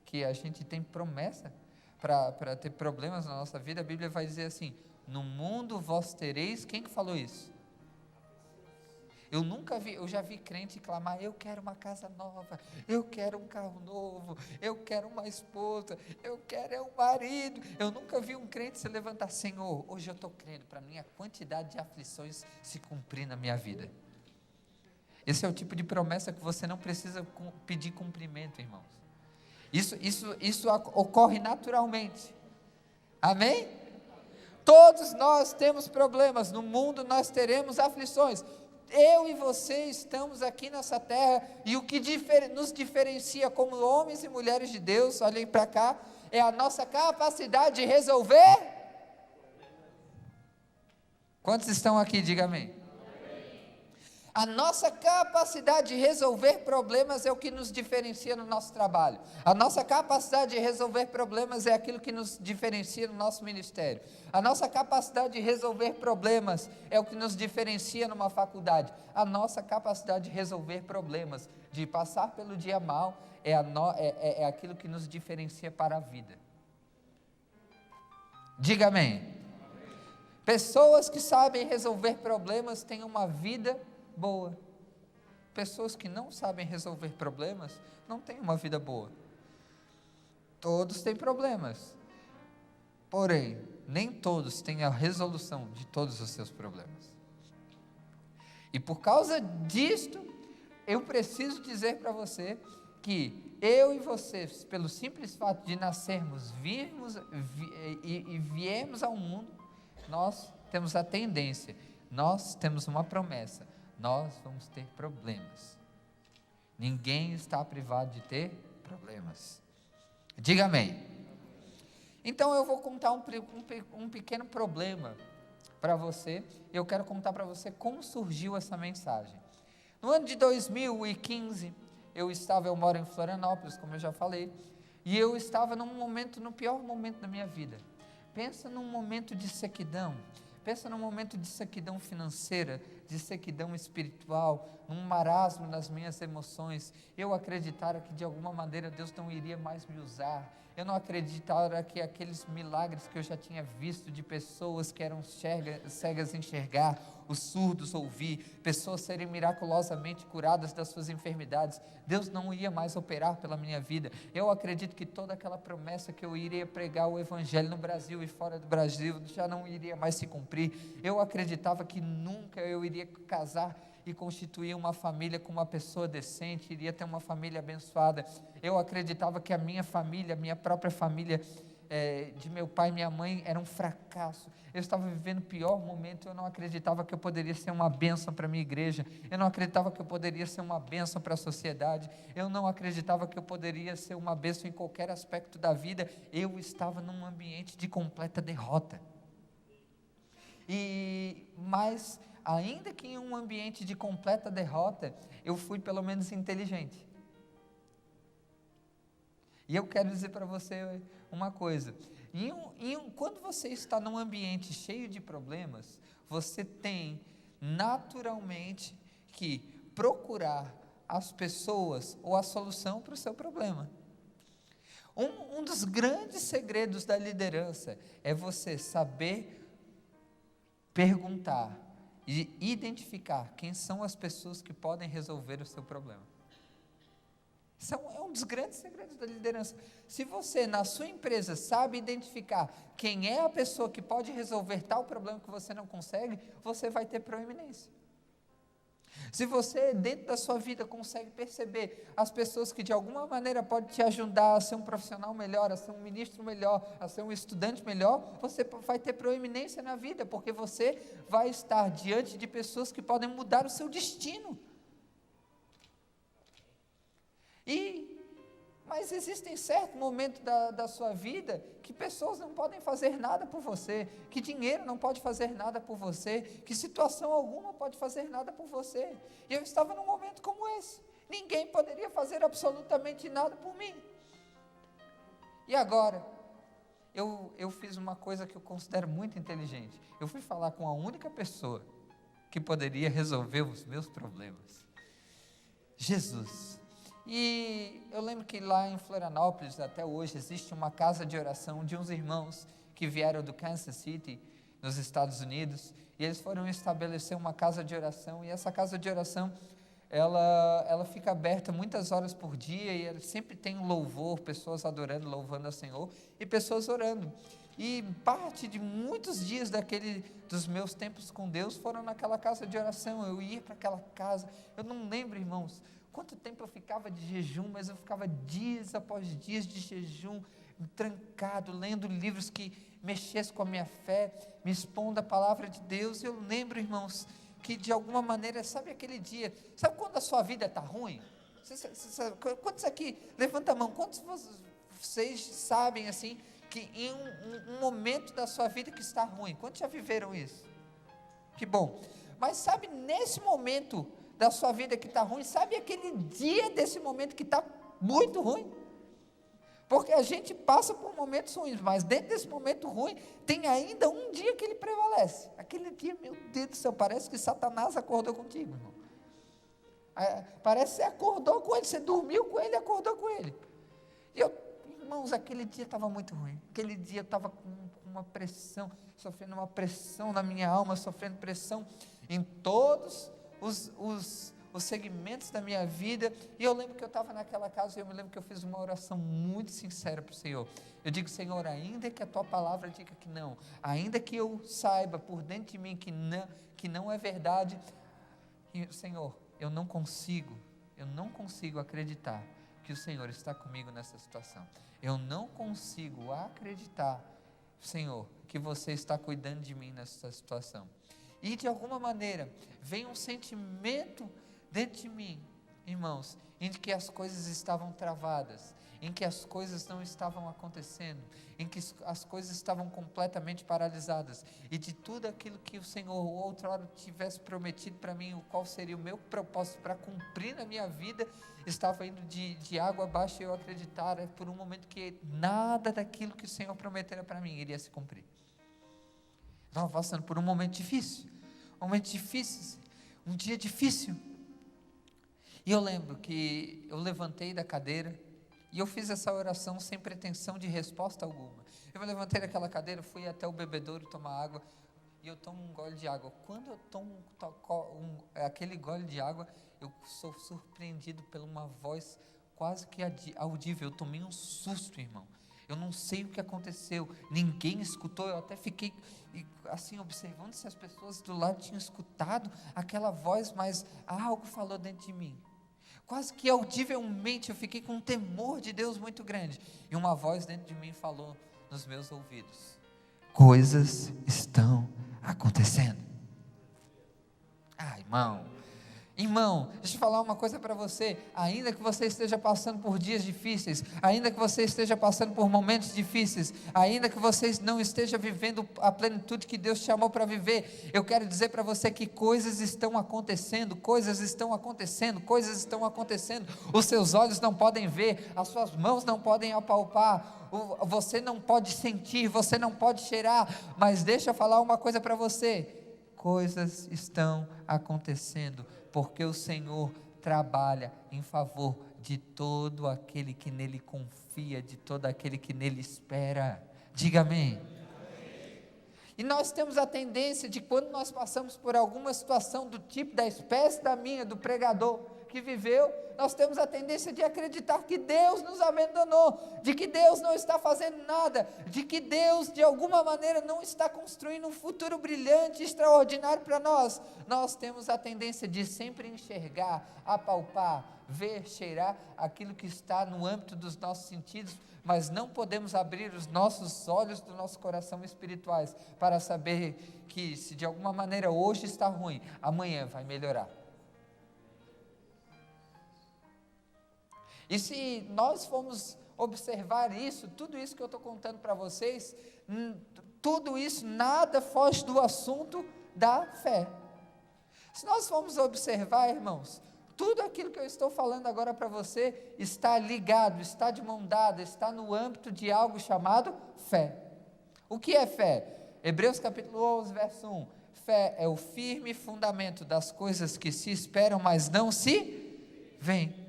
que a gente tem promessa para ter problemas na nossa vida? A Bíblia vai dizer assim: no mundo vós tereis, quem que falou isso? Eu já vi crente clamar: eu quero uma casa nova, eu quero um carro novo, eu quero uma esposa, eu quero um marido. Eu nunca vi um crente se levantar: Senhor, hoje eu estou crendo para a minha quantidade de aflições se cumprir na minha vida. Esse é o tipo de promessa que você não precisa pedir cumprimento, irmãos. Isso ocorre naturalmente. Amém? Todos nós temos problemas, no mundo nós teremos aflições. Eu e você estamos aqui nessa terra, e o que nos diferencia como homens e mulheres de Deus, olhem para cá, é a nossa capacidade de resolver. Quantos estão aqui? Diga amém. A nossa capacidade de resolver problemas é o que nos diferencia no nosso trabalho. A nossa capacidade de resolver problemas é aquilo que nos diferencia no nosso ministério. A nossa capacidade de resolver problemas é o que nos diferencia numa faculdade. A nossa capacidade de resolver problemas, de passar pelo dia mal, é aquilo que nos diferencia para a vida. Diga amém. Pessoas que sabem resolver problemas têm uma vida boa. Pessoas que não sabem resolver problemas não têm uma vida boa. Todos têm problemas, porém nem todos têm a resolução de todos os seus problemas. E por causa disto, eu preciso dizer para você que eu e você, pelo simples fato de nascermos, viemos ao mundo, nós temos a tendência, nós temos uma promessa: nós vamos ter problemas. Ninguém está privado de ter problemas. Diga amém. Então eu vou contar um pequeno problema para você. Eu quero contar para você como surgiu essa mensagem. No ano de 2015, eu moro em Florianópolis, como eu já falei, e eu estava no pior momento da minha vida. Pensa num momento de sequidão. Pensa num momento de sequidão financeira, de sequidão espiritual, num marasmo nas minhas emoções. Eu acreditara que de alguma maneira Deus não iria mais me usar. Eu não acreditara que aqueles milagres que eu já tinha visto de pessoas que eram cegas enxergar, os surdos ouvir, pessoas serem miraculosamente curadas das suas enfermidades, Deus não ia mais operar pela minha vida. Eu acredito que toda aquela promessa que eu iria pregar o evangelho no Brasil e fora do Brasil já não iria mais se cumprir. Eu acreditava que nunca eu iria casar e constituir uma família com uma pessoa decente, iria ter uma família abençoada. Eu acreditava que a minha família, a minha própria família, de meu pai e minha mãe, era um fracasso. Eu estava vivendo o pior momento. Eu não acreditava que eu poderia ser uma bênção para a minha igreja. Eu não acreditava que eu poderia ser uma bênção para a sociedade. Eu não acreditava que eu poderia ser uma bênção em qualquer aspecto da vida. Eu estava num ambiente de completa derrota. Mas ainda que em um ambiente de completa derrota, eu fui pelo menos inteligente. E eu quero dizer para você uma coisa: quando você está num ambiente cheio de problemas, você tem naturalmente que procurar as pessoas ou a solução para o seu problema. Um dos grandes segredos da liderança é você saber perguntar e identificar quem são as pessoas que podem resolver o seu problema. Isso é um dos grandes segredos da liderança. Se você, na sua empresa, sabe identificar quem é a pessoa que pode resolver tal problema que você não consegue, você vai ter proeminência. Se você, dentro da sua vida, consegue perceber as pessoas que de alguma maneira podem te ajudar a ser um profissional melhor, a ser um ministro melhor, a ser um estudante melhor, você vai ter proeminência na vida, porque você vai estar diante de pessoas que podem mudar o seu destino. Mas existem certos momentos da sua vida que pessoas não podem fazer nada por você, que dinheiro não pode fazer nada por você, que situação alguma pode fazer nada por você. E eu estava num momento como esse. Ninguém poderia fazer absolutamente nada por mim. E agora, eu fiz uma coisa que eu considero muito inteligente. Eu fui falar com a única pessoa que poderia resolver os meus problemas. Jesus. E eu lembro que lá em Florianópolis, até hoje, existe uma casa de oração de uns irmãos que vieram do Kansas City, nos Estados Unidos, e eles foram estabelecer uma casa de oração, e essa casa de oração, ela fica aberta muitas horas por dia, e ela sempre tem um louvor, pessoas adorando, louvando ao Senhor, e pessoas orando. E parte de muitos dias dos meus tempos com Deus foram naquela casa de oração. Eu ia para aquela casa, eu não lembro, irmãos, quanto tempo eu ficava de jejum, mas eu ficava dias após dias de jejum, trancado, lendo livros que mexessem com a minha fé, me expondo a palavra de Deus. Eu lembro, irmãos, que de alguma maneira, sabe aquele dia, sabe quando a sua vida está ruim? Quantos aqui, levanta a mão, quantos vocês sabem assim, que em um momento da sua vida que está ruim? Quantos já viveram isso? Que bom. Mas sabe, nesse momento da sua vida que está ruim, sabe aquele dia desse momento que está muito ruim? Porque a gente passa por momentos ruins, mas dentro desse momento ruim, tem ainda um dia que ele prevalece. Aquele dia, meu Deus do céu, parece que Satanás acordou contigo, irmão. Parece que você acordou com ele, você dormiu com ele, acordou com ele. E irmãos, aquele dia estava muito ruim. Aquele dia eu estava com uma pressão, sofrendo uma pressão na minha alma, sofrendo pressão em todos os segmentos da minha vida. E eu lembro que eu estava naquela casa, e eu me lembro que eu fiz uma oração muito sincera para o Senhor. Eu digo: Senhor, ainda que a tua palavra diga que não, ainda que eu saiba por dentro de mim que não é verdade, Senhor, eu não consigo acreditar que o Senhor está comigo nessa situação. Eu não consigo acreditar, Senhor, que você está cuidando de mim nessa situação. E de alguma maneira, vem um sentimento dentro de mim, irmãos, em que as coisas estavam travadas, em que as coisas não estavam acontecendo, em que as coisas estavam completamente paralisadas, e de tudo aquilo que o Senhor outrora tivesse prometido para mim, o qual seria o meu propósito para cumprir na minha vida, estava indo de água abaixo. E eu acreditara por um momento que nada daquilo que o Senhor prometera para mim iria se cumprir. Estava passando por um momento difícil, um dia difícil. E eu lembro que eu levantei da cadeira, e eu fiz essa oração sem pretensão de resposta alguma. Eu me levantei daquela cadeira, fui até o bebedouro tomar água, e eu tomo um gole de água. Quando eu tomo aquele gole de água, eu sou surpreendido por uma voz quase que audível. Eu tomei um susto, irmão. Eu não sei o que aconteceu, ninguém escutou. Eu até fiquei assim observando se as pessoas do lado tinham escutado aquela voz, mas algo falou dentro de mim. Quase que audivelmente eu fiquei com um temor de Deus muito grande, e uma voz dentro de mim falou nos meus ouvidos: coisas estão acontecendo. Irmão, deixa eu falar uma coisa para você. Ainda que você esteja passando por dias difíceis, ainda que você esteja passando por momentos difíceis, ainda que você não esteja vivendo a plenitude que Deus te chamou para viver, eu quero dizer para você que coisas estão acontecendo. Os seus olhos não podem ver, as suas mãos não podem apalpar, você não pode sentir, você não pode cheirar, mas deixa eu falar uma coisa para você: coisas estão acontecendo, porque o Senhor trabalha em favor de todo aquele que nele confia, de todo aquele que nele espera. Diga amém. E nós temos a tendência de, quando nós passamos por alguma situação do tipo, da espécie da minha, do pregador, que viveu, nós temos a tendência de acreditar que Deus nos abandonou, de que Deus não está fazendo nada, de que Deus de alguma maneira não está construindo um futuro brilhante, extraordinário para nós. Nós temos a tendência de sempre enxergar, apalpar, ver, cheirar aquilo que está no âmbito dos nossos sentidos, mas não podemos abrir os nossos olhos do nosso coração espirituais para saber que se de alguma maneira hoje está ruim, amanhã vai melhorar. E se nós formos observar isso, tudo isso que eu estou contando para vocês, tudo isso nada foge do assunto da fé. Se nós formos observar, irmãos, tudo aquilo que eu estou falando agora para você está ligado, está de mão dada, está no âmbito de algo chamado fé. O que é fé? Hebreus capítulo 11, verso 1. Fé é o firme fundamento das coisas que se esperam, mas não se veem.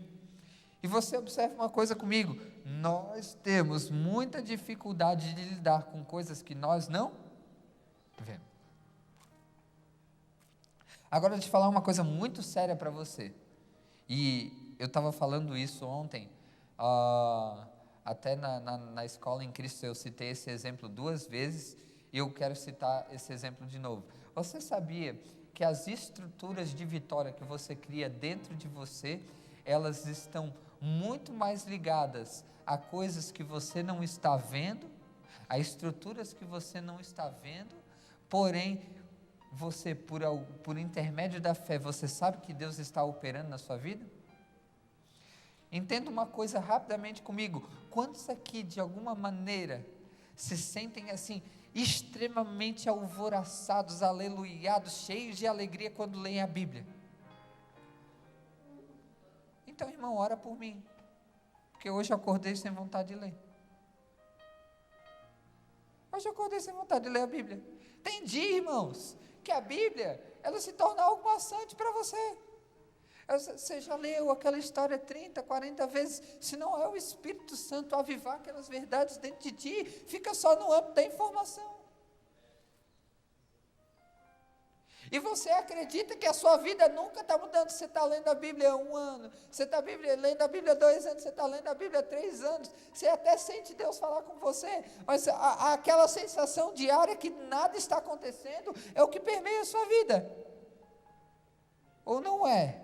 E você observa uma coisa comigo, nós temos muita dificuldade de lidar com coisas que nós não vemos. Agora eu vou te falar uma coisa muito séria para você, e eu estava falando isso ontem, até na escola em Cristo eu citei esse exemplo 2 vezes, e eu quero citar esse exemplo de novo. Você sabia que as estruturas de vitória que você cria dentro de você, elas estão muito mais ligadas a coisas que você não está vendo, a estruturas que você não está vendo, porém, você, por intermédio da fé, você sabe que Deus está operando na sua vida? Entenda uma coisa rapidamente comigo, quantos aqui de alguma maneira se sentem assim, extremamente alvoroçados, aleluiados, cheios de alegria quando leem a Bíblia? Então, irmão, ora por mim, porque hoje eu acordei sem vontade de ler. Hoje eu acordei sem vontade de ler a Bíblia. Tem dia, irmãos, que a Bíblia, ela se torna algo maçante para você. Você já leu aquela história 30, 40 vezes, se não é o Espírito Santo avivar aquelas verdades dentro de ti, fica só no âmbito da informação. E você acredita que a sua vida nunca está mudando, você está lendo a Bíblia há 1 ano, você está lendo a Bíblia há 2 anos, você está lendo a Bíblia há 3 anos, você até sente Deus falar com você, mas aquela sensação diária que nada está acontecendo, é o que permeia a sua vida, ou não é?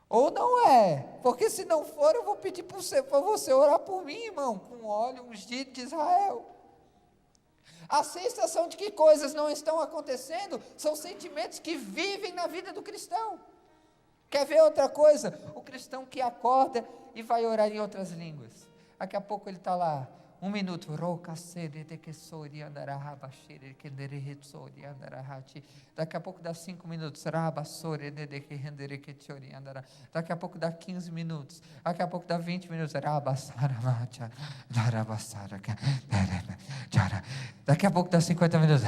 Ou não é, porque se não for, eu vou pedir para você orar por mim, irmão, com óleo ungido de Israel. A sensação de que coisas não estão acontecendo, são sentimentos que vivem na vida do cristão. Quer ver outra coisa? O cristão que acorda e vai orar em outras línguas, daqui a pouco ele está lá, 1 minuto, daqui a pouco dá 5 minutos, daqui a pouco dá 15 minutos, daqui a pouco dá 20 minutos, daqui a pouco dá 50 minutos,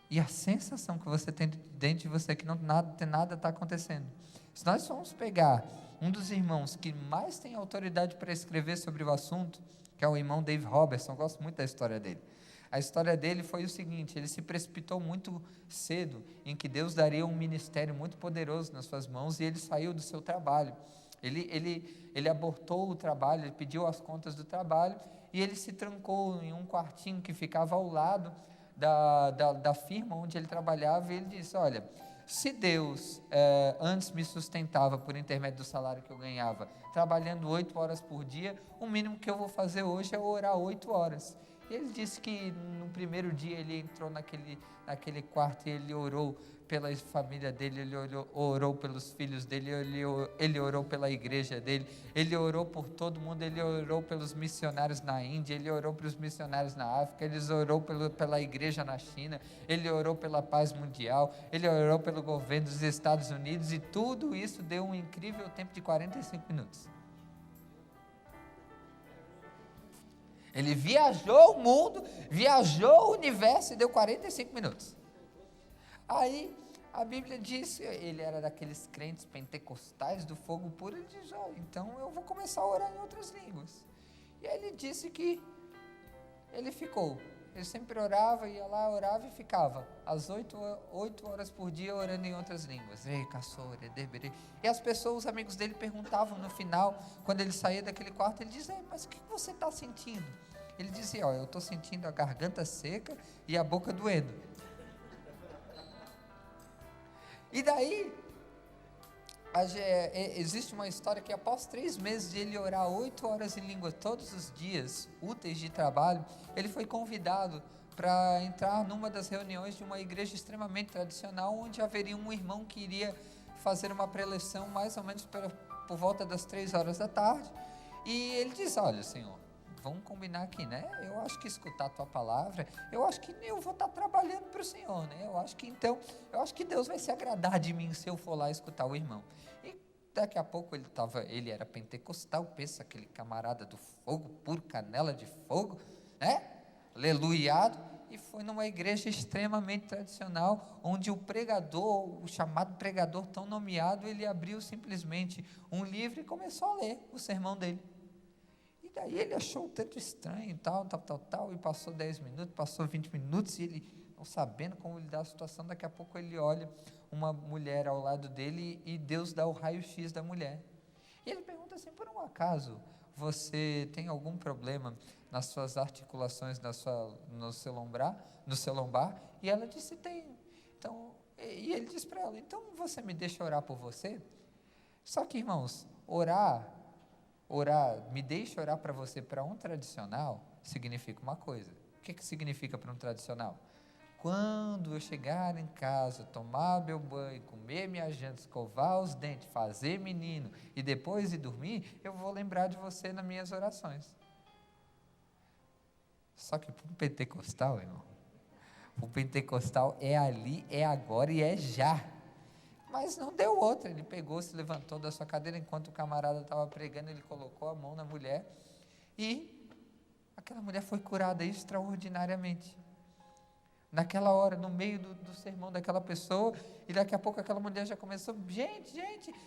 e a sensação que você tem dentro de você que nada está acontecendo. Se nós formos pegar um dos irmãos que mais tem autoridade para escrever sobre o assunto, que é o irmão Dave Robertson, eu gosto muito da história dele. A história dele foi o seguinte, ele se precipitou muito cedo, em que Deus daria um ministério muito poderoso nas suas mãos, e ele saiu do seu trabalho. Ele abortou o trabalho, ele pediu as contas do trabalho, e ele se trancou em um quartinho que ficava ao lado da firma onde ele trabalhava, e ele disse, olha, se Deus antes me sustentava por intermédio do salário que eu ganhava, trabalhando 8 horas por dia, o mínimo que eu vou fazer hoje é orar 8 horas. E ele disse que no primeiro dia ele entrou naquele quarto e ele orou pela família dele, ele orou pelos filhos dele, ele orou pela igreja dele, ele orou por todo mundo, ele orou pelos missionários na Índia, ele orou pelos missionários na África, ele orou pela igreja na China, ele orou pela paz mundial, ele orou pelo governo dos Estados Unidos, e tudo isso deu um incrível tempo de 45 minutos. Ele viajou o mundo, viajou o universo e deu 45 minutos. Aí a Bíblia diz, ele era daqueles crentes pentecostais do fogo puro, ele diz, então eu vou começar a orar em outras línguas. E ele disse que ele ficou Ele sempre orava, ia lá, orava e ficava às 8 horas por dia orando em outras línguas. E as pessoas, os amigos dele perguntavam no final, quando ele saía daquele quarto, ele dizia: mas o que você está sentindo? Ele dizia: eu estou sentindo a garganta seca e a boca doendo. E daí, existe uma história que após 3 meses de ele orar 8 horas em língua todos os dias úteis de trabalho, ele foi convidado para entrar numa das reuniões de uma igreja extremamente tradicional, onde haveria um irmão que iria fazer uma preleção mais ou menos por volta das 3 horas da tarde, e ele diz: olha, Senhor, vamos combinar aqui, né? Eu acho que escutar a tua palavra, eu acho que eu vou estar trabalhando para o Senhor, né? Eu acho que Deus vai se agradar de mim se eu for lá escutar o irmão. E daqui a pouco ele era pentecostal, pensa aquele camarada do fogo, puro canela de fogo, né? Aleluiado, e foi numa igreja extremamente tradicional, onde o pregador, o chamado pregador tão nomeado, ele abriu simplesmente um livro e começou a ler o sermão dele. Daí ele achou tanto estranho, tal, e passou 10 minutos, passou 20 minutos, e ele, não sabendo como lidar a situação, daqui a pouco ele olha uma mulher ao lado dele, e Deus dá o raio-x da mulher. E ele pergunta assim: por um acaso, você tem algum problema nas suas articulações, no seu lombar? E ela disse: tenho. Então, e ele diz para ela: então você me deixa orar por você? Só que, irmãos, orar, me deixa orar para você, para um tradicional, significa uma coisa. O que significa para um tradicional? Quando eu chegar em casa, tomar meu banho, comer minha janta, escovar os dentes, fazer menino, e depois ir dormir, eu vou lembrar de você nas minhas orações. Só que para um pentecostal, irmão, o pentecostal é ali, é agora e é já. Mas não deu outra, ele pegou, se levantou da sua cadeira, enquanto o camarada estava pregando, ele colocou a mão na mulher, e aquela mulher foi curada extraordinariamente. Naquela hora, no meio do sermão daquela pessoa, e daqui a pouco aquela mulher já começou: gente,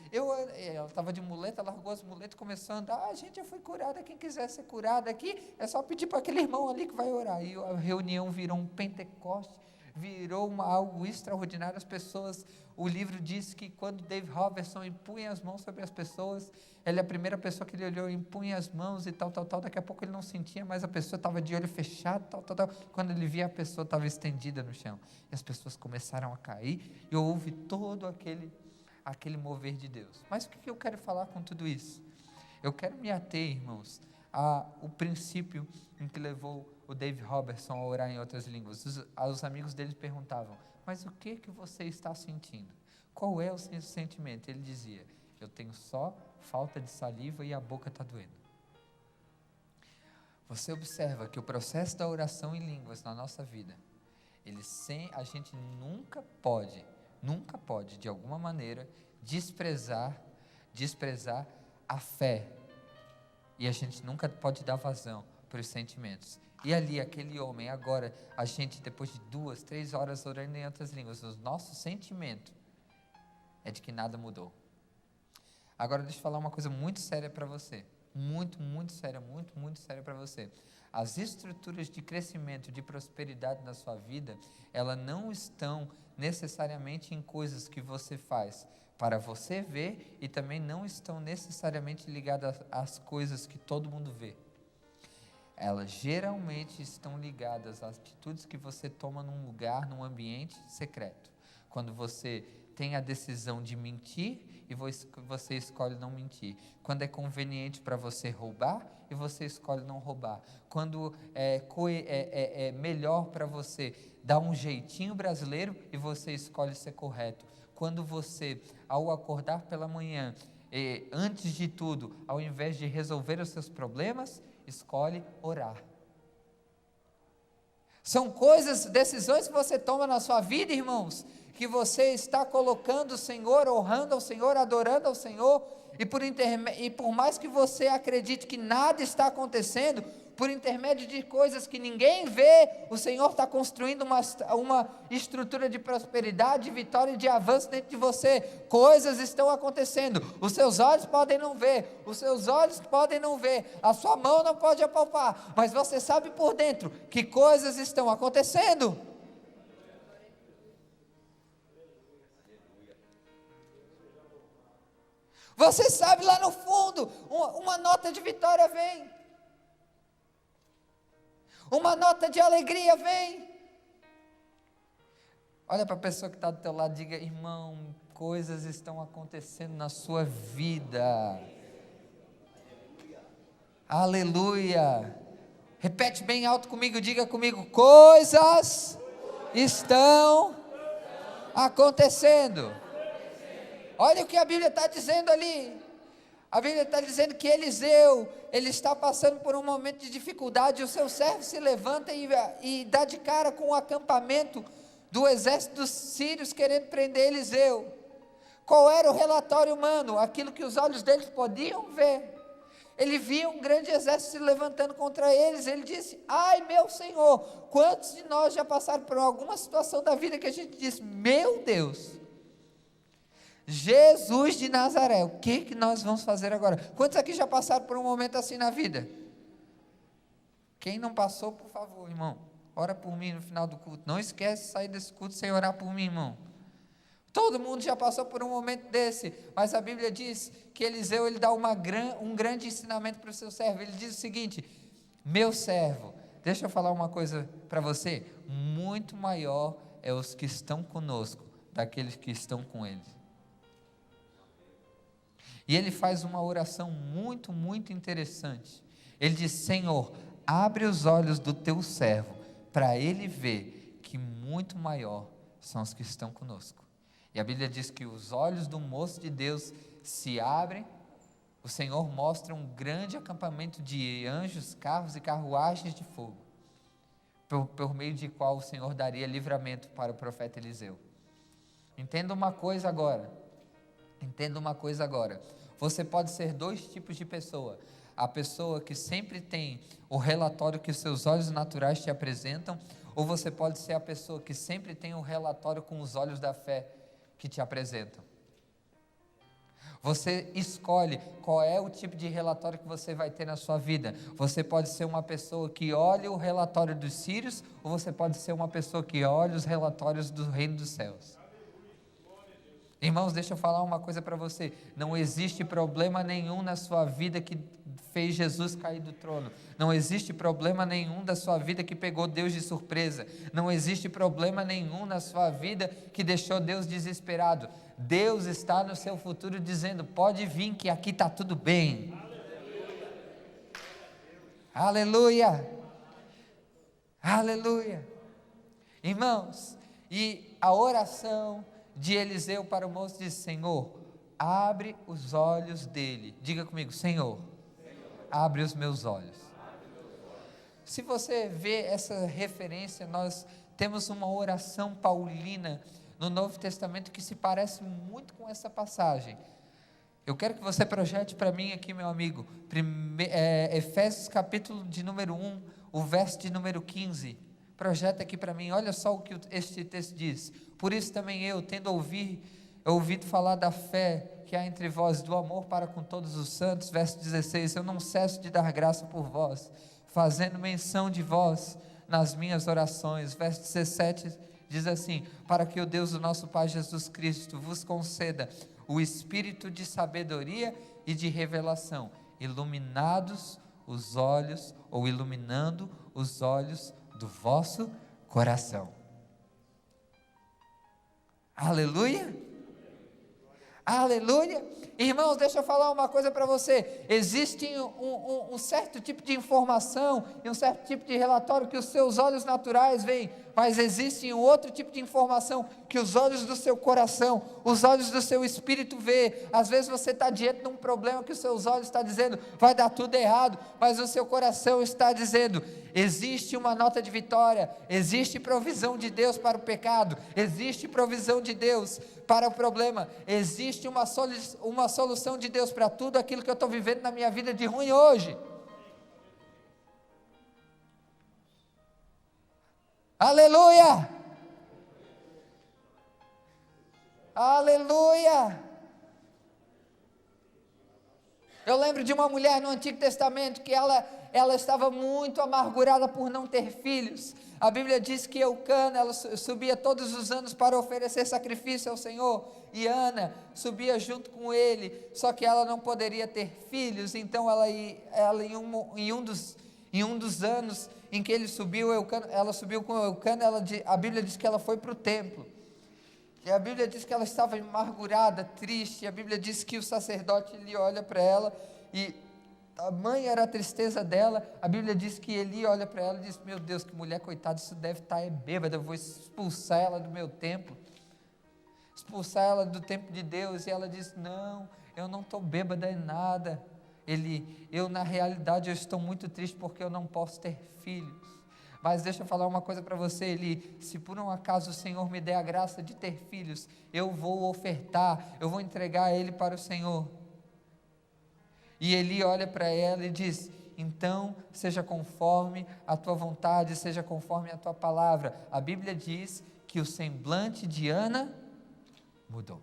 ela estava de muleta, largou as muletas e começou a andar: gente, eu fui curada, quem quiser ser curado aqui, é só pedir para aquele irmão ali que vai orar. E a reunião virou um Pentecoste, virou algo extraordinário. As pessoas, o livro diz que quando Dave Robertson impunha as mãos sobre as pessoas, ele é a primeira pessoa que ele olhou, impunha as mãos e tal, daqui a pouco ele não sentia, mas a pessoa estava de olho fechado, tal, quando ele via, a pessoa estava estendida no chão, e as pessoas começaram a cair, e houve todo aquele mover de Deus. Mas o que eu quero falar com tudo isso? Eu quero me ater, irmãos, ao princípio em que levou o Dave Robertson a orar em outras línguas. Os amigos dele perguntavam: mas o que você está sentindo? Qual é o seu sentimento? Ele dizia: eu tenho só falta de saliva e a boca está doendo. Você observa que o processo da oração em línguas na nossa vida, a gente nunca pode, de alguma maneira, desprezar a fé, e a gente nunca pode dar vazão para os sentimentos. E ali, aquele homem, agora, a gente, depois de 2, 3 horas orando em outras línguas, o nosso sentimento é de que nada mudou. Agora, deixa eu falar uma coisa muito séria para você, muito séria para você. As estruturas de crescimento, de prosperidade na sua vida, elas não estão necessariamente em coisas que você faz para você ver, e também não estão necessariamente ligadas às coisas que todo mundo vê. Elas geralmente estão ligadas às atitudes que você toma num lugar, num ambiente secreto. Quando você tem a decisão de mentir e você escolhe não mentir. Quando é conveniente para você roubar e você escolhe não roubar. Quando é melhor para você dar um jeitinho brasileiro e você escolhe ser correto. Quando você, ao acordar pela manhã, antes de tudo, ao invés de resolver os seus problemas, escolhe orar. São decisões que você toma na sua vida, irmãos, que você está colocando o Senhor, honrando ao Senhor, adorando ao Senhor, e por mais que você acredite que nada está acontecendo, por intermédio de coisas que ninguém vê, o Senhor está construindo uma estrutura de prosperidade, de vitória e de avanço dentro de você. Coisas estão acontecendo, os seus olhos podem não ver, os seus olhos podem não ver, a sua mão não pode apalpar, mas você sabe por dentro que coisas estão acontecendo. Você sabe lá no fundo, uma nota de vitória vem, uma nota de alegria vem. Olha para a pessoa que está do teu lado, diga: irmão, coisas estão acontecendo na sua vida. Aleluia. Repete bem alto comigo, diga comigo: coisas estão acontecendo. Olha o que a Bíblia está dizendo ali. A Bíblia está dizendo que Eliseu, ele está passando por um momento de dificuldade, o seu servo se levanta e dá de cara com o acampamento do exército dos sírios querendo prender Eliseu. Qual era o relatório humano? Aquilo que os olhos deles podiam ver. Ele via um grande exército se levantando contra eles. Ele disse: ai meu Senhor, quantos de nós já passaram por alguma situação da vida que a gente diz: meu Deus, Jesus de Nazaré, o que nós vamos fazer agora? Quantos aqui já passaram por um momento assim na vida? Quem não passou, por favor, irmão, ora por mim no final do culto. Não esquece de sair desse culto sem orar por mim, irmão. Todo mundo já passou por um momento desse, mas a Bíblia diz que Eliseu, ele dá um grande ensinamento para o seu servo. Ele diz o seguinte: meu servo, deixa eu falar uma coisa para você, muito maior é os que estão conosco, daqueles que estão com eles. E ele faz uma oração muito, muito interessante. Ele diz: Senhor, abre os olhos do teu servo, para ele ver que muito maior são os que estão conosco. E a Bíblia diz que os olhos do moço de Deus se abrem, o Senhor mostra um grande acampamento de anjos, carros e carruagens de fogo, por meio de qual o Senhor daria livramento para o profeta Eliseu. Entenda uma coisa agora. Você pode ser dois tipos de pessoa: a pessoa que sempre tem o relatório que os seus olhos naturais te apresentam, ou você pode ser a pessoa que sempre tem o relatório com os olhos da fé que te apresentam. Você escolhe qual é o tipo de relatório que você vai ter na sua vida. Você pode ser uma pessoa que olha o relatório dos sírios, ou você pode ser uma pessoa que olha os relatórios do reino dos céus. Irmãos, deixa eu falar uma coisa para você: não existe problema nenhum na sua vida que fez Jesus cair do trono, não existe problema nenhum da sua vida que pegou Deus de surpresa, não existe problema nenhum na sua vida que deixou Deus desesperado. Deus está no seu futuro dizendo: pode vir que aqui está tudo bem. Aleluia, aleluia. Irmãos, e a oração de Eliseu para o moço diz: Senhor, abre os olhos dele. Diga comigo: Senhor, abre os meus olhos. Se você vê essa referência, nós temos uma oração paulina no Novo Testamento que se parece muito com essa passagem. Eu quero que você projete para mim aqui, meu amigo, Efésios capítulo de número 1, o verso de número 15. Projeta aqui para mim, olha só o que este texto diz: por isso também eu, tendo ouvido falar da fé que há entre vós, do amor para com todos os santos, verso 16, eu não cesso de dar graça por vós, fazendo menção de vós nas minhas orações. Verso 17 diz assim: para que o Deus do nosso Pai Jesus Cristo vos conceda o espírito de sabedoria e de revelação, iluminando os olhos do vosso coração. Aleluia, aleluia. Irmãos, deixa eu falar uma coisa para você: existe um certo tipo de informação e um certo tipo de relatório que os seus olhos naturais veem, mas existe um outro tipo de informação que os olhos do seu coração, os olhos do seu espírito vê. Às vezes você está diante de um problema que os seus olhos estão dizendo: vai dar tudo errado, mas o seu coração está dizendo: existe uma nota de vitória, existe provisão de Deus para o pecado, existe provisão de Deus para o problema, existe uma solução de Deus para tudo aquilo que eu estou vivendo na minha vida de ruim hoje. Aleluia! Aleluia! Eu lembro de uma mulher no Antigo Testamento que ela estava muito amargurada por não ter filhos. A Bíblia diz que Eucana, ela subia todos os anos para oferecer sacrifício ao Senhor, e Ana subia junto com ele, só que ela não poderia ter filhos. Então ela em um dos anos em que ele subiu, ela subiu com Eucana, a Bíblia diz que ela foi para o templo, e a Bíblia diz que ela estava amargurada, triste, e a Bíblia diz que o sacerdote, ele olha para ela, e tamanha era a tristeza dela. A Bíblia diz que Eli olha para ela e diz: meu Deus, que mulher coitada, isso deve estar bêbada, eu vou expulsar ela do meu templo, expulsar ela do templo de Deus. E ela diz: não, eu não estou bêbada em nada, eu na realidade eu estou muito triste porque eu não posso ter filhos. Mas deixa eu falar uma coisa para você, Eli, se por um acaso o Senhor me der a graça de ter filhos, eu vou ofertar, eu vou entregar ele para o Senhor. E Eli olha para ela e diz: então seja conforme a tua vontade, seja conforme a tua palavra. A Bíblia diz que o semblante de Ana mudou.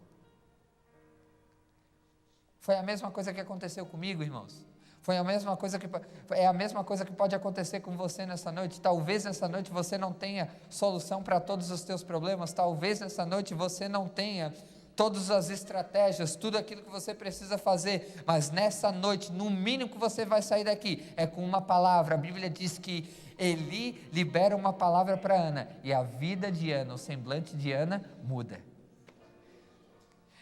Foi a mesma coisa que aconteceu comigo, irmãos. É a mesma coisa que pode acontecer com você nessa noite. Talvez nessa noite você não tenha solução para todos os teus problemas, talvez nessa noite você não tenha todas as estratégias, tudo aquilo que você precisa fazer, mas nessa noite, no mínimo que você vai sair daqui, é com uma palavra. A Bíblia diz que Eli libera uma palavra para Ana, e a vida de Ana, o semblante de Ana muda.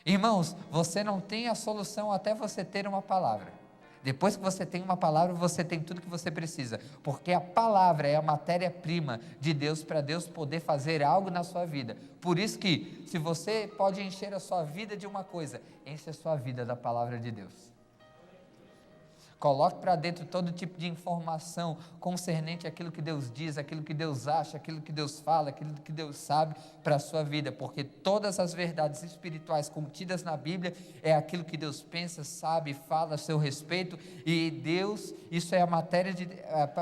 Irmãos, você não tem a solução até você ter uma palavra. Depois que você tem uma palavra, você tem tudo que você precisa, porque a palavra é a matéria-prima de Deus, para Deus poder fazer algo na sua vida. Por isso que, se você pode encher a sua vida de uma coisa, enche a sua vida da palavra de Deus. Coloque para dentro todo tipo de informação concernente àquilo que Deus diz, aquilo que Deus acha, aquilo que Deus fala, aquilo que Deus sabe para a sua vida, porque todas as verdades espirituais contidas na Bíblia é aquilo que Deus pensa, sabe, fala a seu respeito, e Deus, isso é a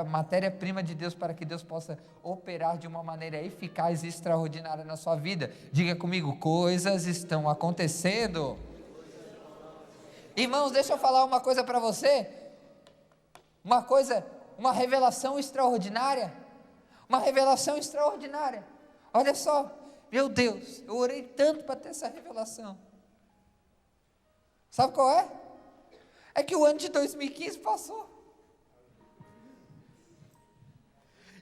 matéria-prima de Deus, para que Deus possa operar de uma maneira eficaz e extraordinária na sua vida. Diga comigo: coisas estão acontecendo. Irmãos, deixa eu falar uma coisa para você. Uma revelação extraordinária. Olha só, meu Deus, eu orei tanto para ter essa revelação. Sabe qual é? É que o ano de 2015 passou.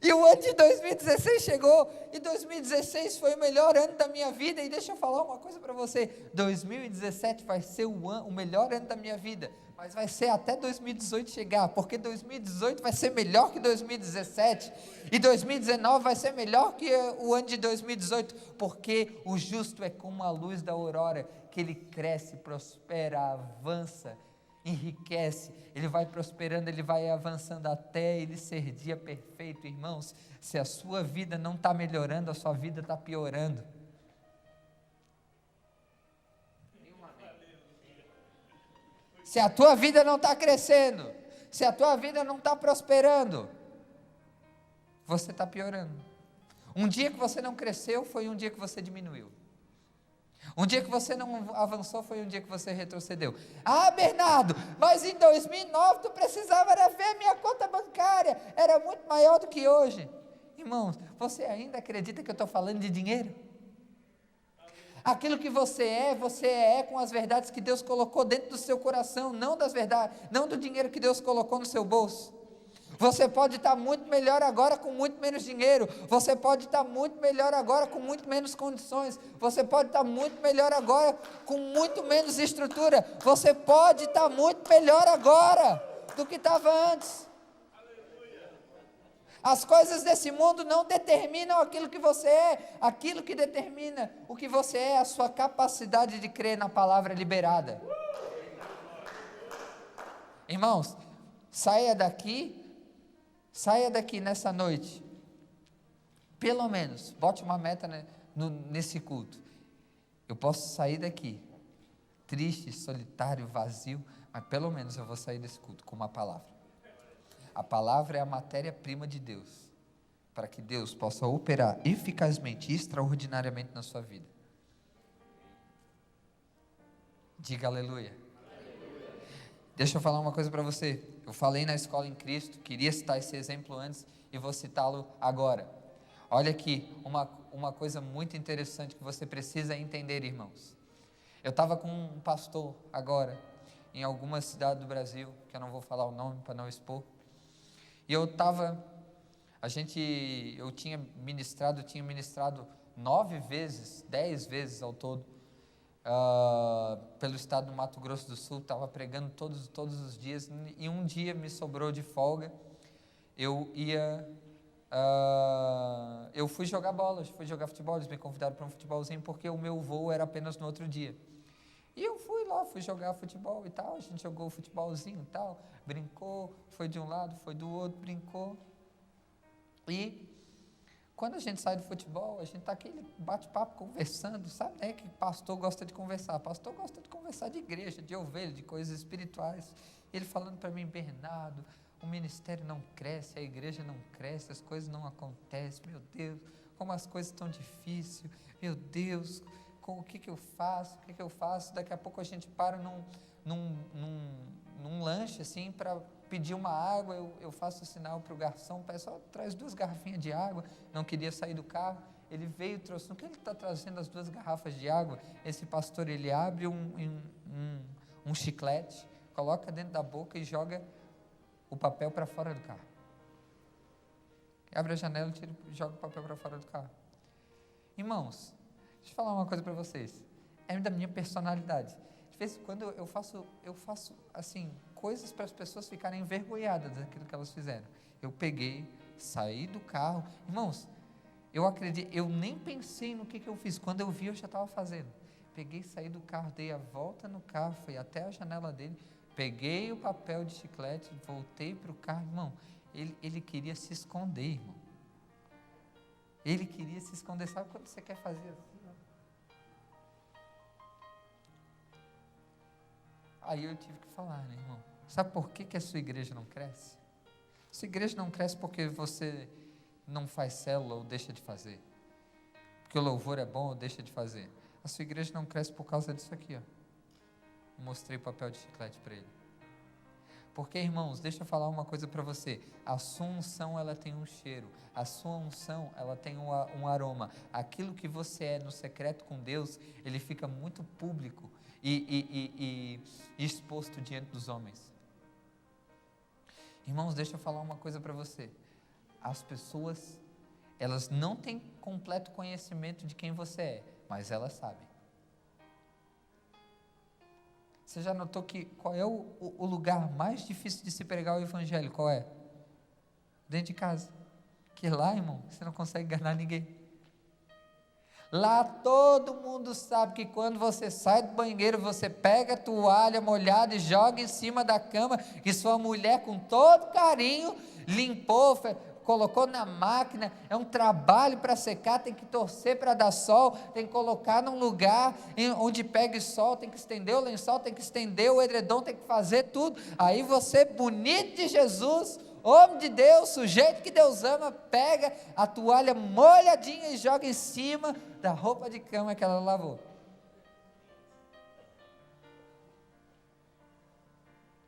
E o ano de 2016 chegou, e 2016 foi o melhor ano da minha vida. E deixa eu falar uma coisa para você: 2017 vai ser o melhor ano da minha vida, mas vai ser até 2018 chegar, porque 2018 vai ser melhor que 2017, e 2019 vai ser melhor que o ano de 2018, porque o justo é como a luz da aurora, que ele cresce, prospera, avança, enriquece, ele vai prosperando, ele vai avançando até ele ser dia perfeito. Irmãos, se a sua vida não está melhorando, a sua vida está piorando. Se a tua vida não está crescendo, se a tua vida não está prosperando, você está piorando. Um dia que você não cresceu, foi um dia que você diminuiu. Um dia que você não avançou, foi um dia que você retrocedeu. Ah, Bernardo, mas em 2009 tu precisava era ver a minha conta bancária, era muito maior do que hoje. Irmãos, você ainda acredita que eu estou falando de dinheiro? Aquilo que você é com as verdades que Deus colocou dentro do seu coração, não das verdades, não do dinheiro que Deus colocou no seu bolso. Você pode estar muito melhor agora com muito menos dinheiro, você pode estar muito melhor agora com muito menos condições, você pode estar muito melhor agora com muito menos estrutura, você pode estar muito melhor agora do que estava antes. As coisas desse mundo não determinam aquilo que você é, aquilo que determina o que você é a sua capacidade de crer na palavra liberada. Irmãos, saia daqui nessa noite, pelo menos, bote uma meta nesse culto. Eu posso sair daqui, triste, solitário, vazio, mas pelo menos eu vou sair desse culto com uma palavra. A palavra é a matéria-prima de Deus, para que Deus possa operar eficazmente e extraordinariamente na sua vida. Diga aleluia. Deixa eu falar uma coisa para você. Eu falei na Escola em Cristo, queria citar esse exemplo antes e vou citá-lo agora. Olha aqui, uma coisa muito interessante que você precisa entender, irmãos. Eu estava com um pastor agora, em alguma cidade do Brasil, que eu não vou falar o nome para não expor, e eu tinha ministrado 9 vezes, 10 vezes ao todo, pelo estado do Mato Grosso do Sul, estava pregando todos os dias, e um dia me sobrou de folga, eu fui jogar bola, fui jogar futebol, eles me convidaram para um futebolzinho, porque o meu voo era apenas no outro dia, e eu fui jogar futebol e tal, a gente jogou futebolzinho e tal, brincou, foi de um lado, foi do outro, brincou, e quando a gente sai do futebol, a gente está aquele bate-papo conversando, sabe, né, que pastor gosta de conversar de igreja, de ovelha, de coisas espirituais, ele falando para mim: Bernardo, o ministério não cresce, a igreja não cresce, as coisas não acontecem, meu Deus, como as coisas estão difíceis, meu Deus, o que eu faço, daqui a pouco a gente para num lanche assim, para pedir uma água, eu faço o sinal para o garçom, peço: traz 2 garrafinhas de água, não queria sair do carro, ele veio e trouxe, no que ele está trazendo as 2 garrafas de água, esse pastor, ele abre um chiclete, coloca dentro da boca e joga o papel para fora do carro, abre a janela e joga o papel para fora do carro. Irmãos, deixa eu falar uma coisa para vocês, é da minha personalidade. De vez em quando eu faço assim, coisas para as pessoas ficarem envergonhadas daquilo que elas fizeram. Eu peguei, saí do carro, irmãos, eu nem pensei no que eu fiz, quando eu vi eu já estava fazendo. Peguei, saí do carro, dei a volta no carro, fui até a janela dele, peguei o papel de chiclete, voltei para o carro, irmão, ele queria se esconder, irmão. Ele queria se esconder, sabe quando você quer fazer assim? Aí eu tive que falar, né, irmão? Sabe por que a sua igreja não cresce? Sua igreja não cresce porque você não faz célula ou deixa de fazer, porque o louvor é bom ou deixa de fazer. A sua igreja não cresce por causa disso aqui, ó. Mostrei o papel de chiclete para ele. Porque, irmãos, deixa eu falar uma coisa para você. A sua unção, ela tem um cheiro. A sua unção, ela tem um aroma. Aquilo que você é no secreto com Deus, ele fica muito público e exposto diante dos homens. Irmãos, deixa eu falar uma coisa para você. As pessoas, elas não têm completo conhecimento de quem você é, mas elas sabem. Você já notou que qual é o lugar mais difícil de se pregar o evangelho? Qual é? Dentro de casa. Que lá, irmão, você não consegue enganar ninguém. Lá todo mundo sabe que quando você sai do banheiro, você pega a toalha molhada e joga em cima da cama, que sua mulher com todo carinho limpou, colocou na máquina, é um trabalho para secar, tem que torcer para dar sol, tem que colocar num lugar onde pegue sol, tem que estender o lençol, tem que estender o edredom, tem que fazer tudo. Aí você, bonito de Jesus, homem de Deus, sujeito que Deus ama, pega a toalha molhadinha e joga em cima da roupa de cama que ela lavou.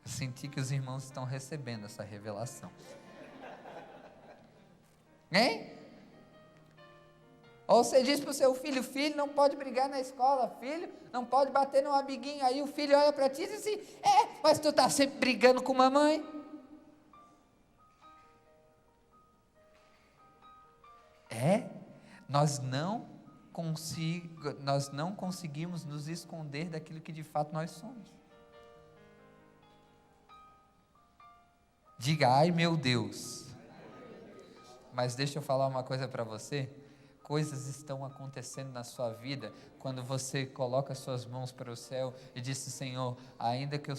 Eu senti que os irmãos estão recebendo essa revelação. Hein? Ou você diz para o seu filho: filho, não pode brigar na escola, filho, não pode bater no amiguinho. Aí o filho olha para ti e diz assim: mas tu está sempre brigando com mamãe. Nós não conseguimos nos esconder daquilo que de fato nós somos. Diga: ai meu Deus. Mas deixa eu falar uma coisa para você, coisas estão acontecendo na sua vida, quando você coloca suas mãos para o céu e diz: Senhor, ainda que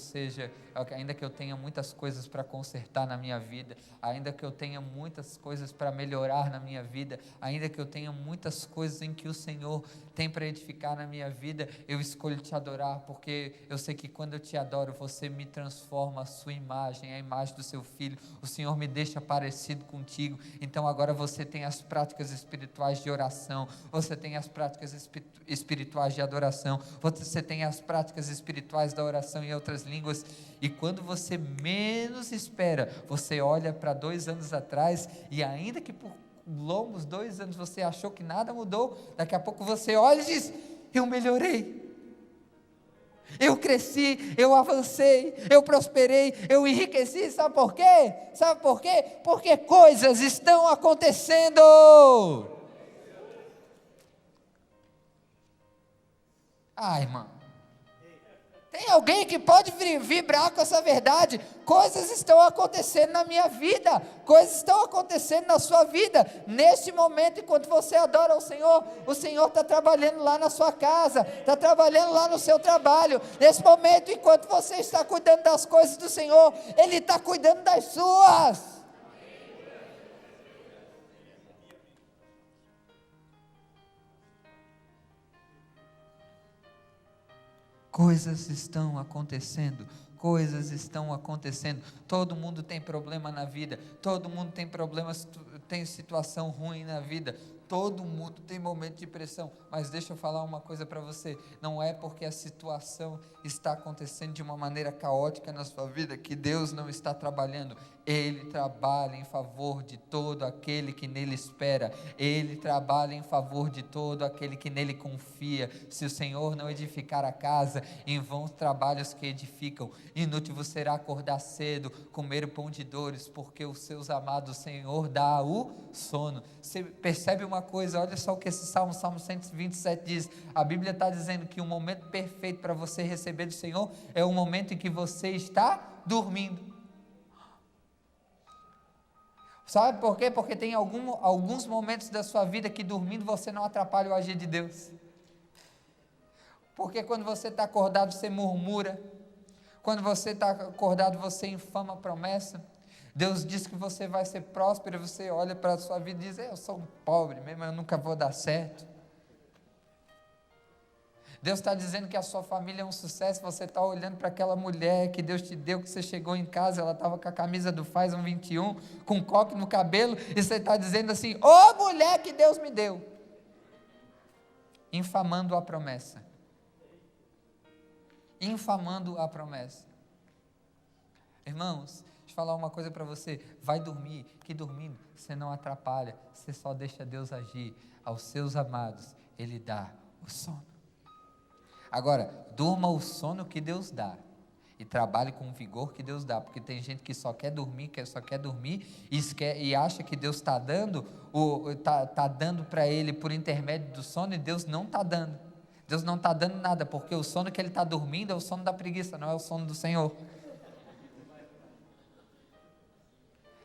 eu tenha muitas coisas para consertar na minha vida, ainda que eu tenha muitas coisas para melhorar na minha vida, ainda que eu tenha muitas coisas em que o Senhor tem para edificar na minha vida, eu escolho te adorar, porque eu sei que quando eu te adoro, você me transforma a sua imagem, a imagem do seu filho, o Senhor me deixa parecido contigo. Então agora você tem as práticas espirituais de oração, você tem as práticas espirituais de adoração, você tem as práticas espirituais da oração em outras línguas, e quando você menos espera, você olha para 2 anos atrás, e ainda que por longos 2 anos você achou que nada mudou, daqui a pouco você olha e diz: eu melhorei, eu cresci, eu avancei, eu prosperei, eu enriqueci. Sabe por quê? Sabe por quê? Porque coisas estão acontecendo. Irmão, tem alguém que pode vibrar com essa verdade? Coisas estão acontecendo na minha vida, coisas estão acontecendo na sua vida. Neste momento, enquanto você adora o Senhor está trabalhando lá na sua casa, está trabalhando lá no seu trabalho. Nesse momento, enquanto você está cuidando das coisas do Senhor, Ele está cuidando das suas. Coisas estão acontecendo, coisas estão acontecendo. Todo mundo tem problema na vida, todo mundo tem problemas, tem situação ruim na vida, todo mundo tem momento de pressão. Mas deixa eu falar uma coisa para você: não é porque a situação está acontecendo de uma maneira caótica na sua vida que Deus não está trabalhando. Ele trabalha em favor de todo aquele que nele espera, Ele trabalha em favor de todo aquele que nele confia. Se o Senhor não edificar a casa, em vão os trabalhos que edificam. Inútil vos será acordar cedo, comer o pão de dores, porque os seus amados o Senhor dá o sono. Você percebe uma coisa? Olha só o que esse Salmo 127 diz. A Bíblia está dizendo que o momento perfeito para você receber do Senhor é o momento em que você está dormindo. Sabe por quê? Porque tem alguns momentos da sua vida que dormindo você não atrapalha o agir de Deus. Porque quando você está acordado você murmura, quando você está acordado você infama a promessa. Deus diz que você vai ser próspero, você olha para a sua vida e diz: eu sou um pobre mesmo, eu nunca vou dar certo. Deus está dizendo que a sua família é um sucesso, você está olhando para aquela mulher que Deus te deu, que você chegou em casa, ela estava com a camisa do Faz um 21, com um coque no cabelo, e você está dizendo assim: ô mulher que Deus me deu, infamando a promessa, infamando a promessa. Irmãos, deixa eu falar uma coisa para você: vai dormir, que dormindo você não atrapalha, você só deixa Deus agir. Aos seus amados Ele dá o sono. Agora, durma o sono que Deus dá, e trabalhe com o vigor que Deus dá, porque tem gente que só quer dormir e acha que Deus está dando, tá dando para ele por intermédio do sono, e Deus não está dando. Deus não está dando nada, porque o sono que ele está dormindo é o sono da preguiça, não é o sono do Senhor.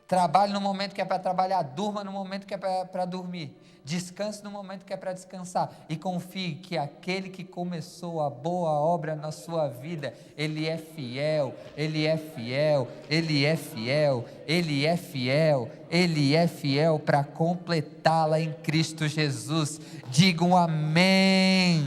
Trabalhe no momento que é para trabalhar, durma no momento que é para dormir, descanse no momento que é para descansar, e confie que aquele que começou a boa obra na sua vida, Ele é fiel, Ele é fiel, Ele é fiel, Ele é fiel, Ele é fiel para completá-la em Cristo Jesus. Digam amém.